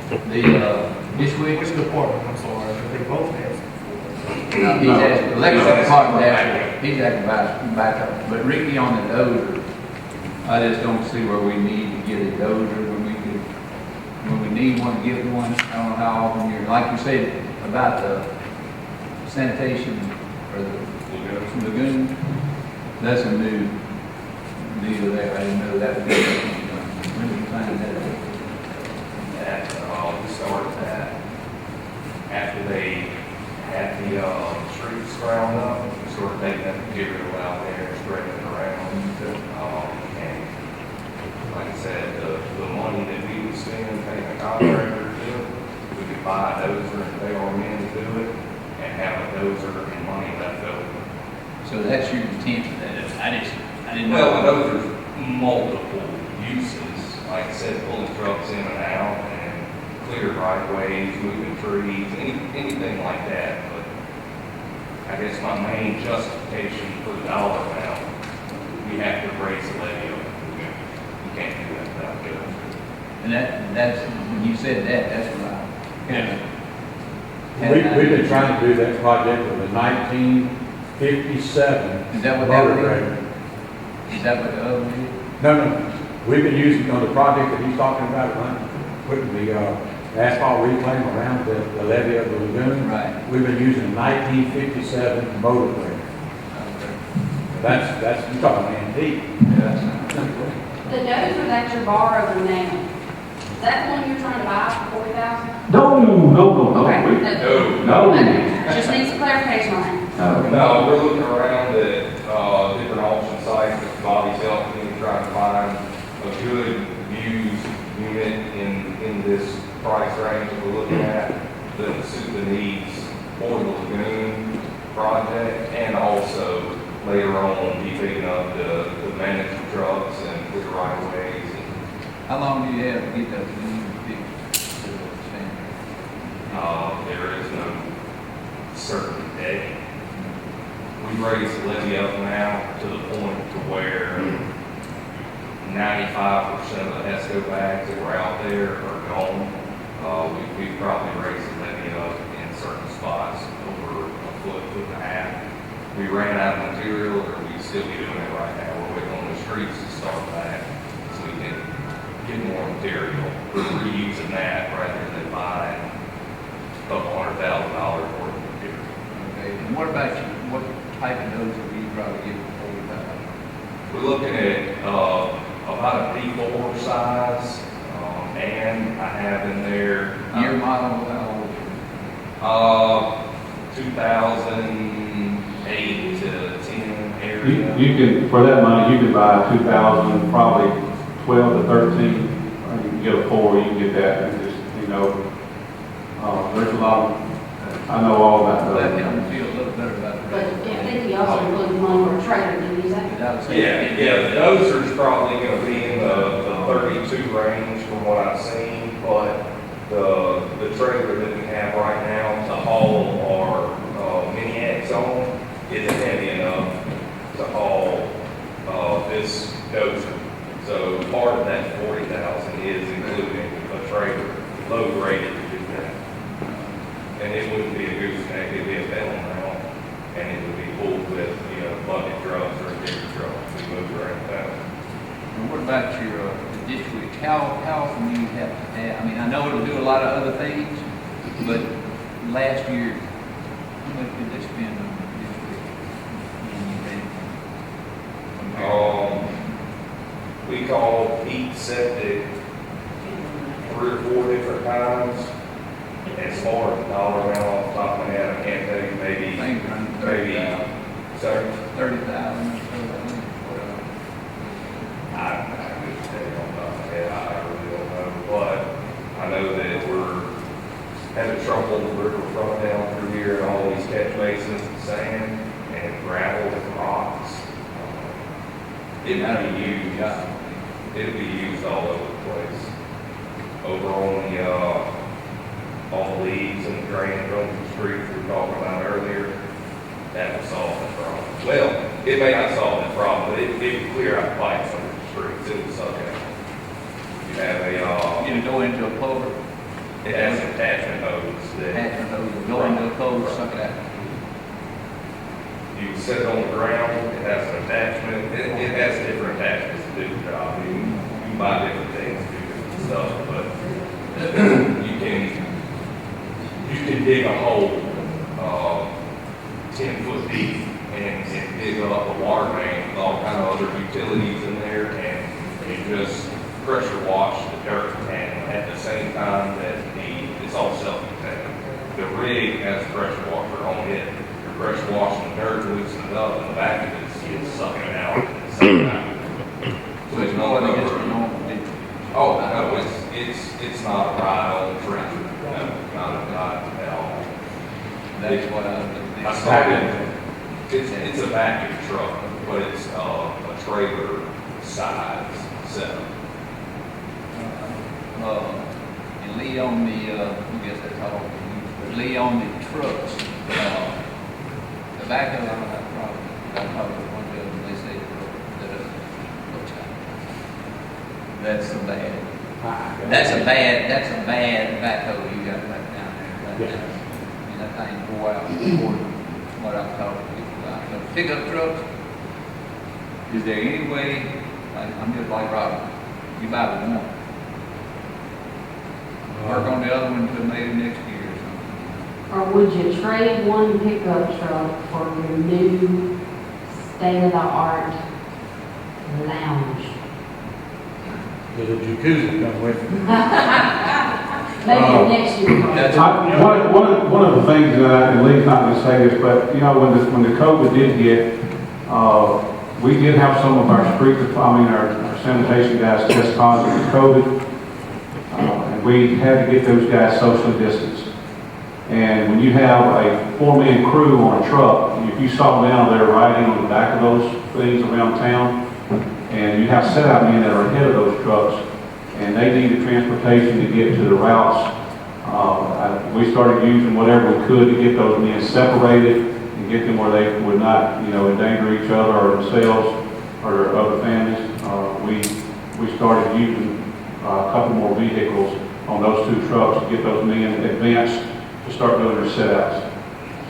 the dozer. This week, Which department, I'm sorry, they both have. he's asking, electric department, he's asking about backup, but Ricky on the dozer, I just don't see where we need to get a dozer when we need one, get one. I don't know how often you're, like you said, about the sanitation or the lagoon, that's a new deal there, I didn't know that was good. When did you find that out? That, we started that after they had the streets ground up, we started taking that material out there, buy a dozer and pay our men to do it, and have a dozer and money left over. So that's your intention, that I didn't know. Well, I know there's multiple uses, like I said, pulling trucks in and out, and clear right of ways, moving trees, anything like that, but I guess my main justification for the dollar amount, we have to raise the levy over. You can't do that without doing And that's, when you said that, that's what I kind of. We've been trying to do that project with a 1957 Is that what that motor was? grader. Is that what the other one is? No. We've been using on the project that he's talking about, putting the asphalt reclaim around the levee of the lagoon. Right. We've been using a 1957 motor grader. That's, you're talking antique. The dozer that you're borrowing now, is that the one you're trying to buy for $40,000? No. Okay. No. Okay. Just needs clarification on that. No, we're looking around at, different auction sites, that Bobby's helping me try to find a good used unit in this price range that we're looking at, that will suit the needs for the lagoon project, and also later on be big enough to manage the trucks and clear right of ways. How long do you have to get those new fixed to the standard? There is no certain day. We raised the levy up now to the point to where 95% of the HESCO bags that were out there are gone. We've probably raised the levy up in certain spots over a foot and a half. We ran out of material, or we still be doing it right now. We're waiting on the streets to start back so we can get more material. We're reusing that rather than buying a couple $100,000 worth of material. Okay, and what about you, what type of dozer will you probably get for $40,000? We're looking at about a D4 size, and I have in there Year model, how old? 2008 to 10 area. You can, for that money, you can buy a 2000, probably 12 to 13, or you can get a 4, you can get that, and just, there's a lot of, I know all about That those. helps me feel a little better about the But rest. I think he also included money for a trailer, didn't he? Is that? That was it. Yeah, the dozer's probably gonna be in the 32 range from what I've seen, but the trailer that we have right now to haul our mini X on isn't heavy enough to haul this dozer. So part of that 40,000 is including a trailer, load rated to do that. And it wouldn't be a gooseneck, it'd be a pedal mount, and it would be pulled with, bucket trucks or a bigger truck to move around town. And what about your district? How often do you have to have, I mean, I know it'll do a lot of other things, but last year, how much did they spend on the district? We called Pete Septic 3 or 4 different times. As far as the dollar amount off the top of my head, I can't tell you, maybe, sorry? 30,000. I couldn't tell you on the top of my head, I really don't know, but I know that we're having trouble on the river front down through here, and all these catch basins, sand and gravel and rocks. It'll be used all over the place. Over on the, all the leaves and drainage on the streets we were talking about earlier, that will solve that problem. Well, it may not solve that problem, but it will clear out pipes under the streets, it will suck it out. You have a, It'll go into a culvert. it has an attachment hose that. Attachment hose will go into a culvert, suck it out. You set it on the ground, it has an attachment, it has different attachments to do the job. You can buy different things to do different stuff, but you can dig a hole, 10 foot deep and dig up a water main with all kind of other utilities in there, and you just pressure wash the dirt, and at the same time that it's all self-contained. The rig has a pressure washer on it. Pressure washing the dirt, loosen it up, and the back of it's sucking it out at the same time. So it's more than just a normal ditch. Oh, no, it's not a ride on trencher, no, not at I saw it. It's a vacuum truck, but it's a trailer size setup. And Lee on the, I guess that's all, but Lee on the trucks, the back of it, I don't have a problem. I probably one of them, they say, that looks like. That's a bad backhoe you got right down there. Yeah. I mean, that thing wore out more than what I've talked to people about. But pickup trucks, is there any way, like, I'm just like Robert, you buy the one, work on the other one until maybe next year or something? Or would you trade one pickup truck for your new state-of-the-art lounge? There's a jacuzzi come with it. Maybe next year. One of the things, and Lee's not going to say this, but you know, when the COVID did hit, we did have some of our our sanitation guys test positive for COVID, and we had to get those guys socially distanced. And when you have a 4-man crew on a truck, if you saw them down there riding on the back of those things around town, and you have set-out men that are ahead of those trucks, and they needed transportation to get to the routes. We started using whatever we could to get those men separated and get them where they would not, endanger each other or themselves or their other families. We started using a couple more vehicles on those 2 trucks to get those men advanced to start doing their set-outs.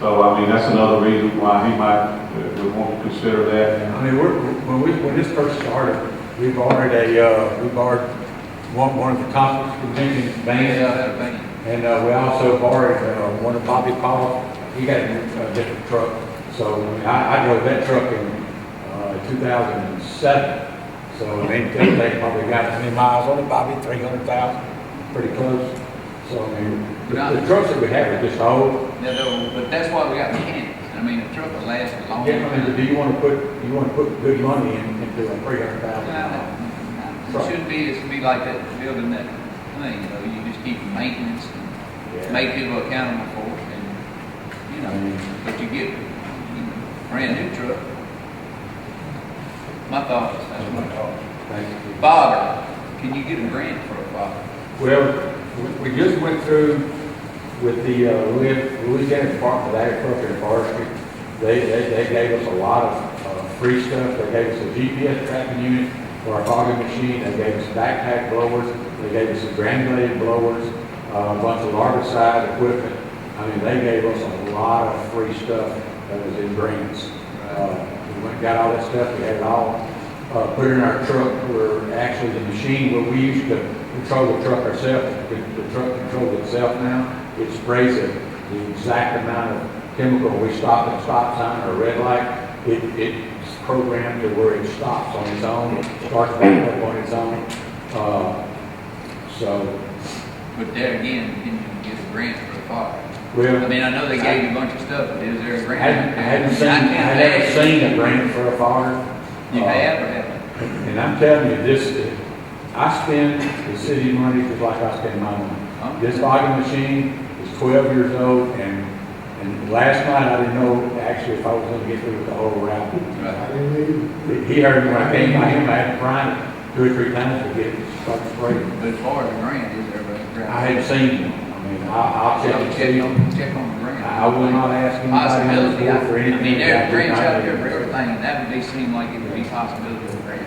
So, that's another reason why he would want to consider that. When this first started, we borrowed one of the conference convention vans. And we also borrowed one of Bobby Paul. He got a different truck. So I drove that truck in 2007. So they probably got as many miles on it, Bobby, 300,000, pretty close. So the trucks that we have are just old. Yeah, but that's why we got mechanics. A truck will last a long Yeah, time. do you want to put good money into a 300,000? It shouldn't be, it should be like that, building that thing, you just keep maintenance and make people accountable for it, and, but you get a brand new truck. My thoughts, that's my thought. Thank you. Fodder, can you get a grant for a fodder? Well, we just went through with the Louisiana Department of Agriculture and Forestry. They gave us a lot of free stuff. They gave us a GPS tracking unit for our fogging machine. They gave us backpack blowers. They gave us some granulated blowers, a bunch of larvicide equipment. They gave us a lot of free stuff that was in grants. We went and got all that stuff. We had it all put in our truck. We're actually the machine where we used to control the truck ourselves. The truck controls itself now. It sprays the exact amount of chemical. We stop at a stop sign or a red light. It's programmed to where it stops on its own. It starts back up on its own. But there again, can you get a grant for a fodder? Well, I know they gave you a bunch of stuff, but is there a I grant? haven't seen a grant for a fodder. You have or haven't? And I'm telling you, I spend the city money just like I spend my money. This fogging machine is 12 years old, and last night I didn't know actually if I was going to get through with the whole route. He heard me when I came by him. I had to grind it 2 or 3 times to get it to start spraying. But as far as the grant, is there a grant? I hadn't seen one. I'll check and see. Check on the grant. I will not ask anybody for anything. There's grants out there for everything, and that would seem like it would be a possibility of a grant.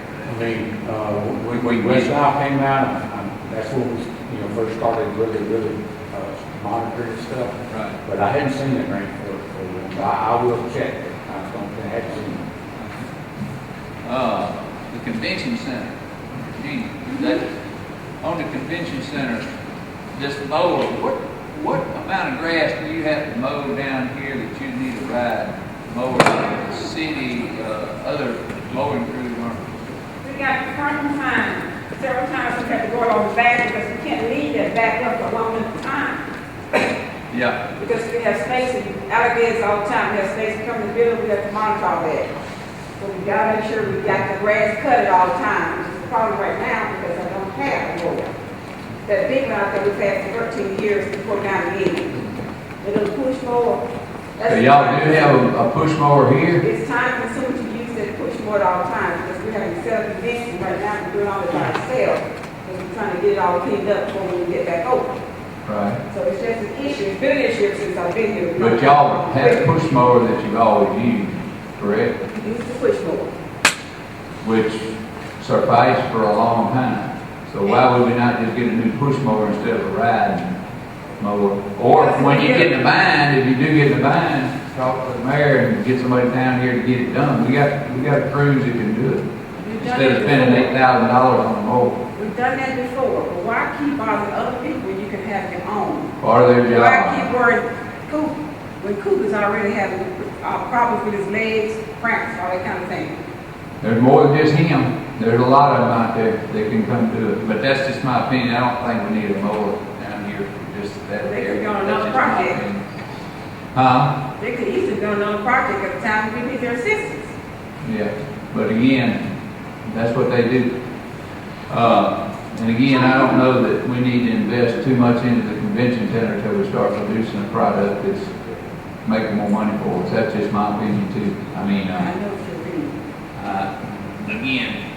When West Nile came out, that's when we first started really monitoring stuff. Right. But I hadn't seen a grant for it. I will check it. I don't think I had seen it. The convention center. Gee, on the convention center, this mower, what amount of grass do you have to mow down here that you need a ride? Mower, the city, other mowing crews aren't. We got the front time, several times we had to go on the back because we can't leave that back up for a long enough time. Yeah. Because we have space and alligators all the time, we have space to come to the building, we have to monitor all that. So we gotta make sure we got the grass cut all the time, which is the problem right now because I don't have a mower. That big one out there we've had for 13 years to put down again. The little push mower, So y'all do have a push mower here? It's time consuming to use that push mower all the time, because we're having to set up events, and right now we're doing all the time sales, because we're trying to get it all cleaned up before we get back open. Right. So it's just an issue, it's been an issue since I've been here. But y'all have a push mower that you've always used, correct? Use the push mower. Which sufficed for a long time. So why would we not just get a new push mower instead of a riding mower? Or when you get in the bind, if you do get in the bind, talk to the mayor and get somebody down here to get it done. We got crews that can do it. Instead of spending $8,000 on a mower. We've done that before, but why keep bothering other people when you can have your own? Part of their job. Why keep worrying Coop, when Coop is already having problems with his legs, cramps, all that kind of thing? There's more than just him. There's a lot of them out there that can come do it. But that's just my opinion. I don't think we need a mower down here for just that They could area. go on That's another just my project. opinion. Huh? They could easily go on another project at the time we need their assistance. Yeah. But again, that's what they do. And again, I don't know that we need to invest too much into the convention center until we start producing a product that's making more money for us. That's just my opinion too. I mean, I know what you're reading. again,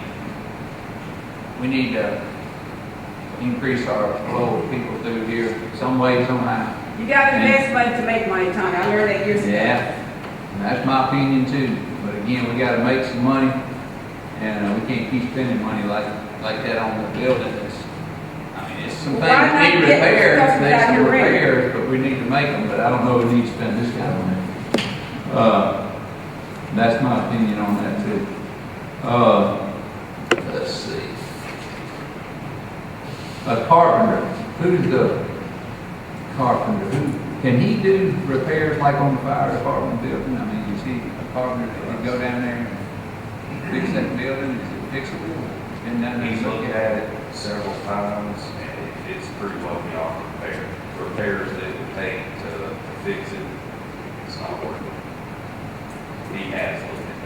we need to increase our flow of people through here some way, somehow. You got to invest money to make money, Tony. I learned that years ago. Yeah, and that's my opinion too. But again, we got to make some money, and we can't keep spending money like that on the building. I mean, it's some Well, things why that need not get repairs, stuff there's without some your rent? repairs, but we need to make them. But I don't know if we need to spend this kind of money. That's my opinion on that too. Let's see. A carpenter. Who's the carpenter? Can he do repairs like on the fire department building? I mean, is he a carpenter that can go down there and fix that building? Is it fixable? Been down there He's and looked looked at it several times, and it's pretty well beyond repair. Repairs that it would take to fix it, it's not working. He has looked at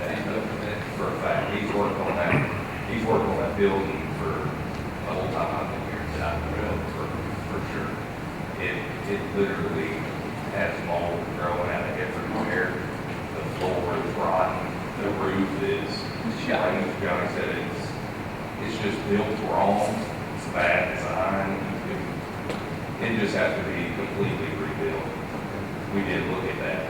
that for a fact. He's worked on that building for the whole time I've been here, and I've been for sure. It literally has mold growing out of everywhere. The floor is rotten, the roof is, like Johnny said, it's just built wrong. It's bad design. It just has to be completely rebuilt. We did look at that.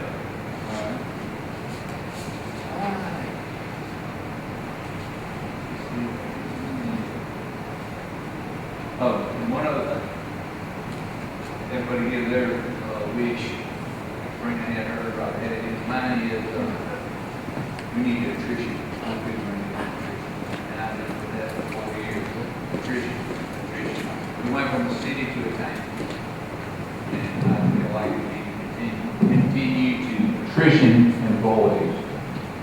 And one other thing. Everybody give their wish. Bring had her right ahead. His mine is we need nutrition. And I did for that for 4 years. Nutrition. We went from a city to a town. And I feel like we need to continue to nutrition employees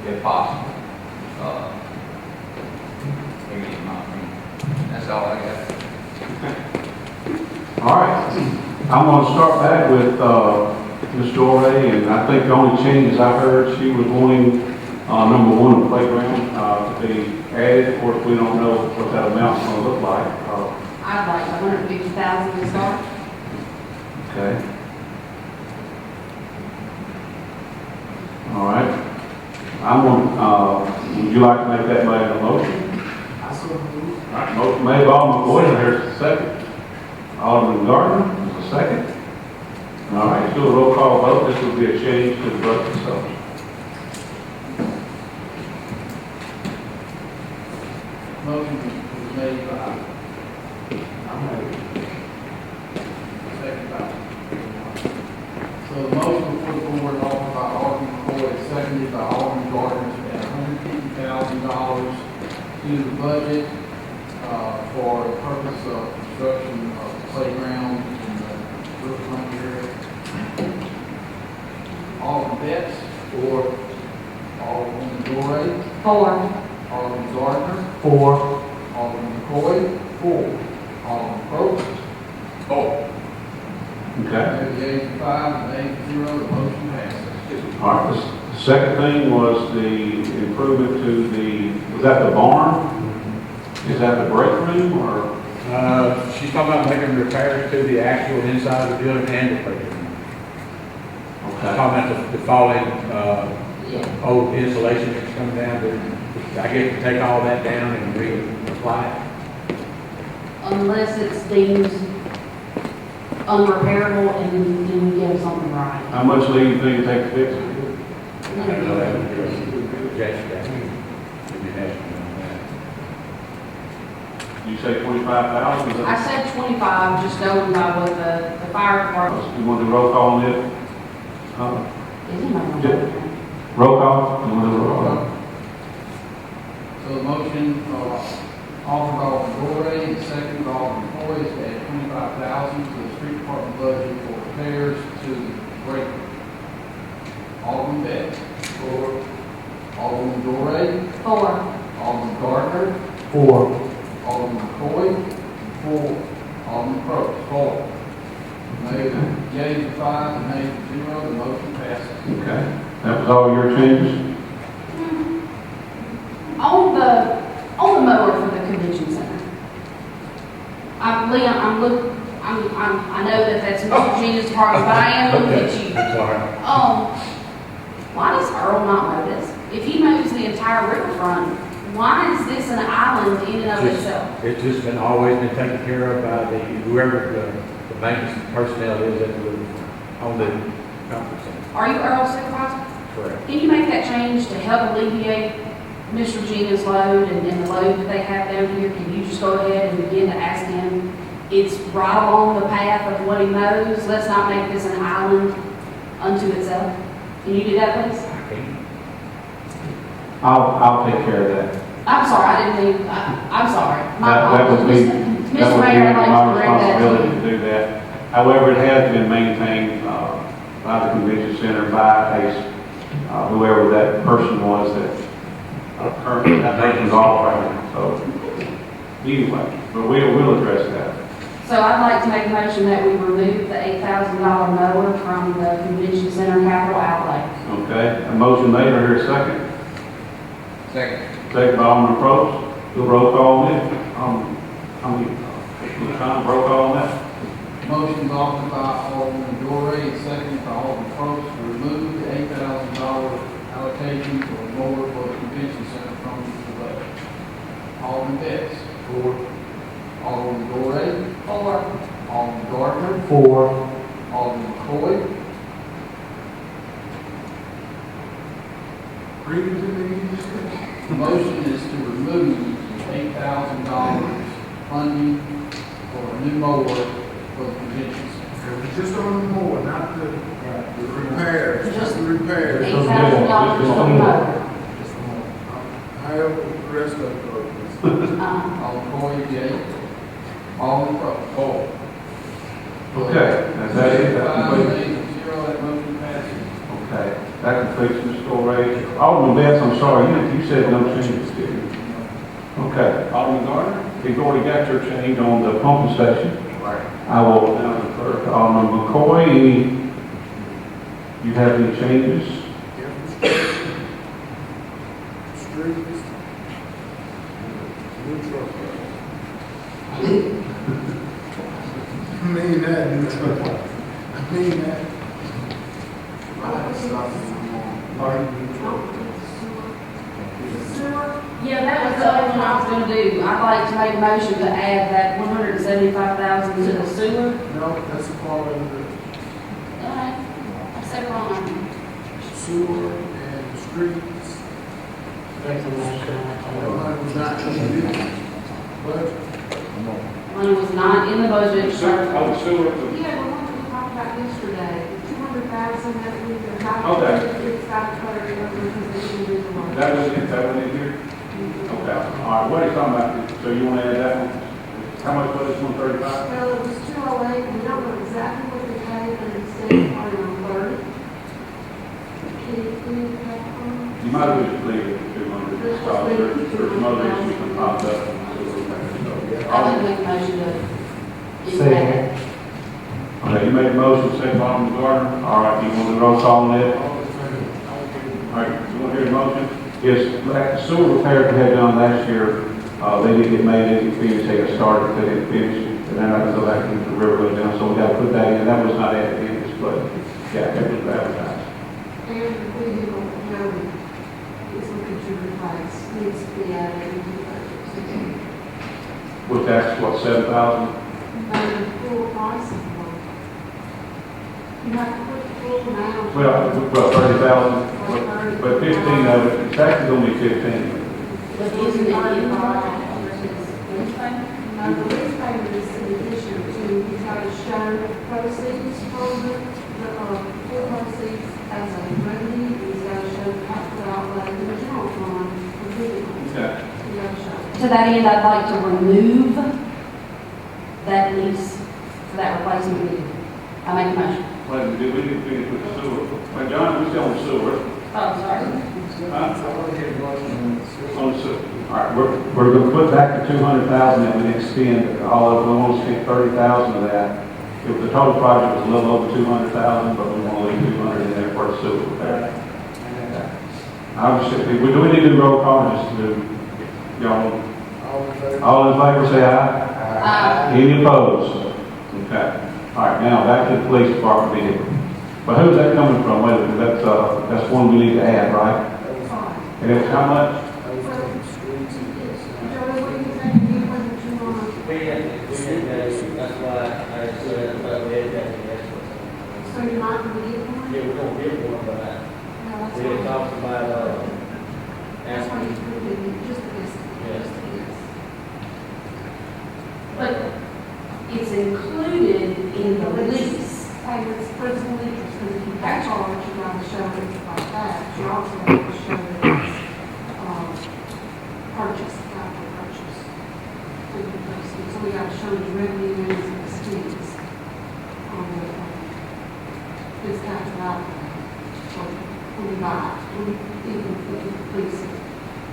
if possible. Again, my opinion. That's all I got. All right. I'm going to start back with Ms. Doré, and I think the only changes I heard, she was wanting number one, the playground to be added. Of course, we don't know what that amount's going to look like. I'd like 150,000 to start. Okay. All right. I'm going would you like to make that a motion? I saw you. All right, motion made by Alderman Boyd, there's a second. Alderman Gardner, there's a second. All right, do a roll call vote. This will be a change to the budget itself. Motion was made by, second by. So the motion for the board offered by Alderman McCoy, seconded by Alderman Gardner, to add $150,000 to the budget for the purpose of construction of the playground in the Brookline area. Alderman Betts, or Alderman Doré, Four. Alderman Gardner, 4. Alderman McCoy, 4. Alderman Probst. Okay. The ayes 5, the nays 0, the motion passes. All right, the second thing was the improvement to was that the barn? Is that the break room, or? She's talking about making repairs to the actual inside of the building and the playground. Okay. Talking about the falling, Yeah. old insulation that's coming down, but I get to take all that down and reapply it. Unless it's deemed unrepairable and we get something right. How much leave do you think it takes to fix it? I don't know that one. Jackson, give me an estimate on that. You say 25,000? I said 25, just going by what the fire department. You want to do roll call on it? Is it not? Yeah. Roll call? You want to do roll call? So the motion, offered Alderman Dorey, and second by Alderman Hoy, is to add 25,000 to the street department budget for repairs to the break. Alderman Bett. 4. Alderman Dorey. 4. Alderman Gardner. 4. Alderman McCoy. 4. Alderman Probst. 4. Yeas 5 and nays 0, the motion passes. Okay. That was all your changes? On the mower for the convention center. Leon, I know that that's Mr. Gina's department, but I am looking at you. I'm sorry. Why does Earl not mow this? If he mows the entire riverfront, why is this an island in and of itself? It's just been, always been taken care of by whoever the maintenance personnel is on the conference center. Are you Earl's supervisor? Correct. Can you make that change to help alleviate Mr. Gina's load and the load that they have down here? Can you just go ahead and begin to ask him, it's right along the path of what he knows, let's not make this an island unto itself? Can you do that, please? I can. I'll take care of that. I'm sorry, I didn't mean, I'm sorry. My That would be, apologies. that Mr. would be Mayor, I'd my like to bring that responsibility to to do that. However, it has been maintained by the convention center, by whoever that person was that currently that person's off right now. So anyway, but we'll address that. So I'd like to make a motion that we remove the $8,000 mower from the convention center capital outlay. Okay, a motion made, or here a second? Second. Second by Alderman Probst. Do a roll call on it. Roll call on that. Motion offered by Alderman Dorey, and second by Alderman Probst, to remove the $8,000 allocation for a mower for the convention center from the budget. Alderman Betts. 4. Alderman Dorey. 4. Alderman Gardner. 4. Alderman McCoy. Read it to me. The motion is to remove the $8,000 funding for a new mower for the convention center. It was just on the mower, not the repairs, just the repairs. $8,000 for the mower. However, the rest of it goes. Alderman McCoy, yea. Alderman Probst. 4. Okay, that's it. 5 nays, 0, that motion passes. Okay, that completes the story. Alderman Betts, I'm sorry, you said no changes, did you? Okay, Alderman Gardner, you've already got your change on the pumping station. Right. I will now defer to Alderman McCoy. You have any changes? Streets. New truck. I mean that, new truck. I mean that. Yeah, that was the other one I was gonna do. I'd like to make a motion to add that 175,000 to the sewer. No, that's a part of the Alright, I said it wrong. sewer and streets. Thanks a lot. Money was not in the budget. Money was not in the budget. Sewer. Yeah, the one we talked about yesterday, the 200,000 that we adopted. Okay. It's got to cover the position we were. That was in here? Okay, all right, what are you talking about? So you want to add that one? How much was it, 135? Well, it was 208, we don't know exactly what they paid, but it's still probably on 30. Can you have one? You might as well just leave it at 200. There's some other issues that popped up. I'd like to make a motion to. Second. Okay, you made a motion, second by Alderman Gardner. All right, you want to roll call on that? All right, you want to hear the motion? Yes, like the sewer repairs we had done last year, they didn't get made, they didn't finish, they got started, they didn't finish, and then I had to go back into the river goes down, so we got to put that in, that was not added in this budget. Yeah, it was advertised. And the vehicle, Joey, is looking to replace, needs to be added into the budget. Which that's what, 7,000? But the full price of one. You have to put the full amount. Well, 30,000, but 15 of it, it's actually gonna be 15. But isn't it in the budget? No, the lease payment is in addition to, he's got to show proceeds from the full proceeds as a revenue, he's got to show capital outlay in the general fund for vehicles. Okay. You got to show. To that end, I'd like to remove that lease for that replacement vehicle. I make a motion. Wait, we need to finish with the sewer. Well, John, we're still on the sewer. Oh, sorry. On the sewer. All right, we're gonna put back the 200,000 that we extend, although we want to spend 30,000 of that. If the total project was a little over 200,000, but we want to leave 200 in there for the sewer repair. Obviously, do we need to do roll call just to do, y'all? All in favor, say aye. Aye. Any opposed? Okay. All right, now back to the police department vehicle. But who's that coming from? Wait a minute, that's one we need to add, right? And it's how much? Joey, what do you think you want to do on? That's why I said, we had that investment. So you're not going to get one? Yeah, we're gonna get one, but No, that's we had fine. talked about, That's why you asking, put it in, just a guess. Yes. Just a guess. But it's included in the lease. Payments, principal interest, because if you pay charge, you got to show it like that. You also have to show that it's, purchase, capital purchase. So we got to show the revenue and the expense on the, this capital outlay. So when we buy it, even if we lease it.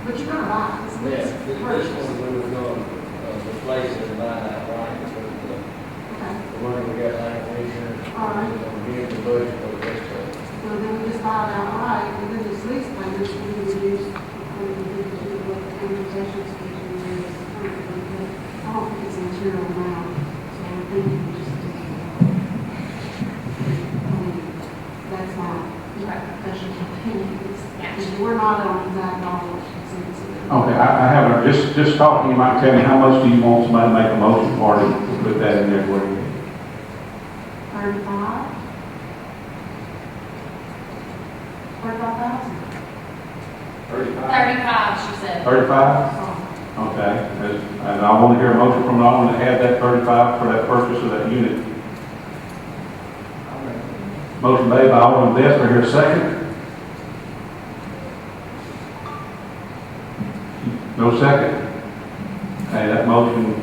But you're gonna buy it, it's yeah, lease this purchase. one we were gonna, replace it and buy that line, but Okay, the money we got like insurance. all right. We're gonna give the budget for the rest of it. Well, then we just buy it outright, and then this lease payments we would use, what the amortization schedule is. I don't think it's a material amount, so I think we can just do that's my professional opinion. We're not on exact dollars. Okay, I have, just talking, you might tell me how much do you want somebody to make a motion for to put that in there for you? 35? 35,000? 35, she said. 35? Oh, Okay, and I want to hear a motion from Alderman to add that 35 for that purchase of that unit. Motion made by Alderman Best, for here a second. No second? Okay, that motion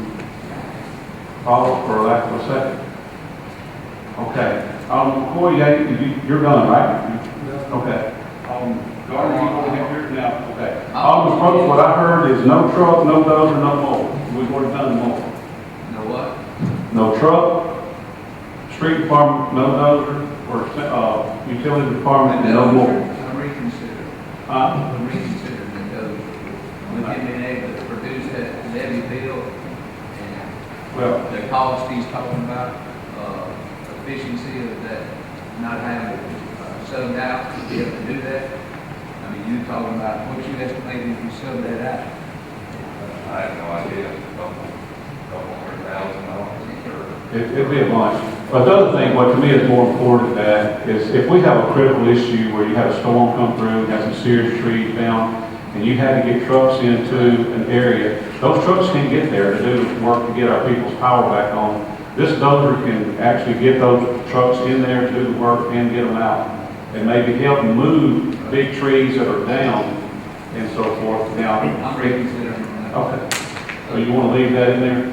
falls for lack of a second. Okay, Corey, you're done, right? Okay. Gardner, you want to have yours now? Okay. Alderman Probst, what I heard is no truck, no dozer, no mower. We've already done the mower. No what? No truck, street department, no dozer, or utility department, no more. I'm reconsidering. I'm reconsidering because we haven't been able to produce that levy bill and Well, the cost he's talking about, efficiency of that, not having subbed out to be able to do that. I mean, you talking about what you estimated if you sub that out? I have no idea, couple $100,000 it'd be a bunch. But the other thing, what to me is more important than that, is if we have a critical issue where you have a storm come through, have some serious trees down, and you had to get trucks into an area, those trucks can't get there to do the work to get our people's power back on. This dozer can actually get those trucks in there to do the work and get them out. And maybe help move big trees that are down and so forth down. I'm reconsidering that. Okay. So you want to leave that in there?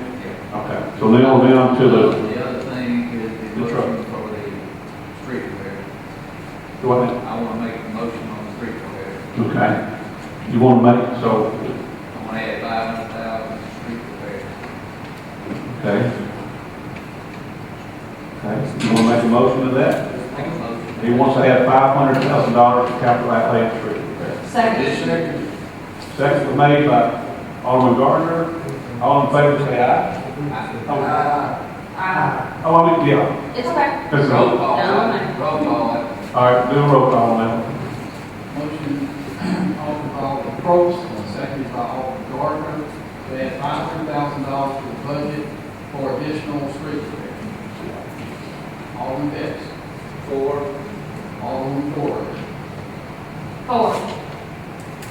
Okay. So now we're down to The other thing is the The truck. motion for the street repair. the what? I want to make a motion on the street repair. Okay. You want to make, so, I want to add 500,000 to street repair. okay. Okay. You want to make a motion to that? Make a motion. He wants to add $500,000 to capital outlay for street repair. Second. Second was made by Alderman Gardner. All in favor, say aye. Oh, I mean, yeah. It's okay. That's Roll a- call, No, no. roll call, All right, do a roll call now. Motion, offered by Alderman Probst, and seconded by Alderman Gardner, to add $500,000 to the budget for additional street repairs. Alderman Betts. 4. Alderman Flores. 4.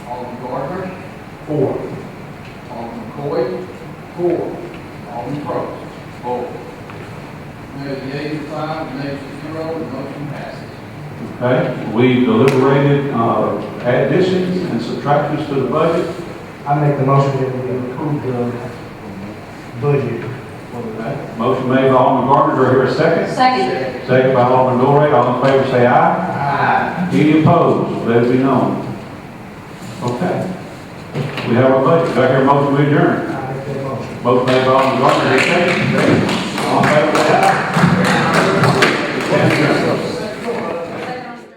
Alderman Gardner. 4. Alderman Coy. 4. Alderman Probst. 4. There's the ayes are 5, the nays are 0, the motion passes. Okay, we deliberated, additions and subtractions to the budget. I make the motion that we approve the budget. Okay. Motion made by Alderman Gardner, do I hear a second? Second. Second by Alderman Dorey, all in favor say aye. Aye. Any opposed, let it be known. Okay. We have a budget, do I hear a motion to adjourn? I make that motion. Motion made by Alderman Gardner, do I hear a second? All in favor say aye.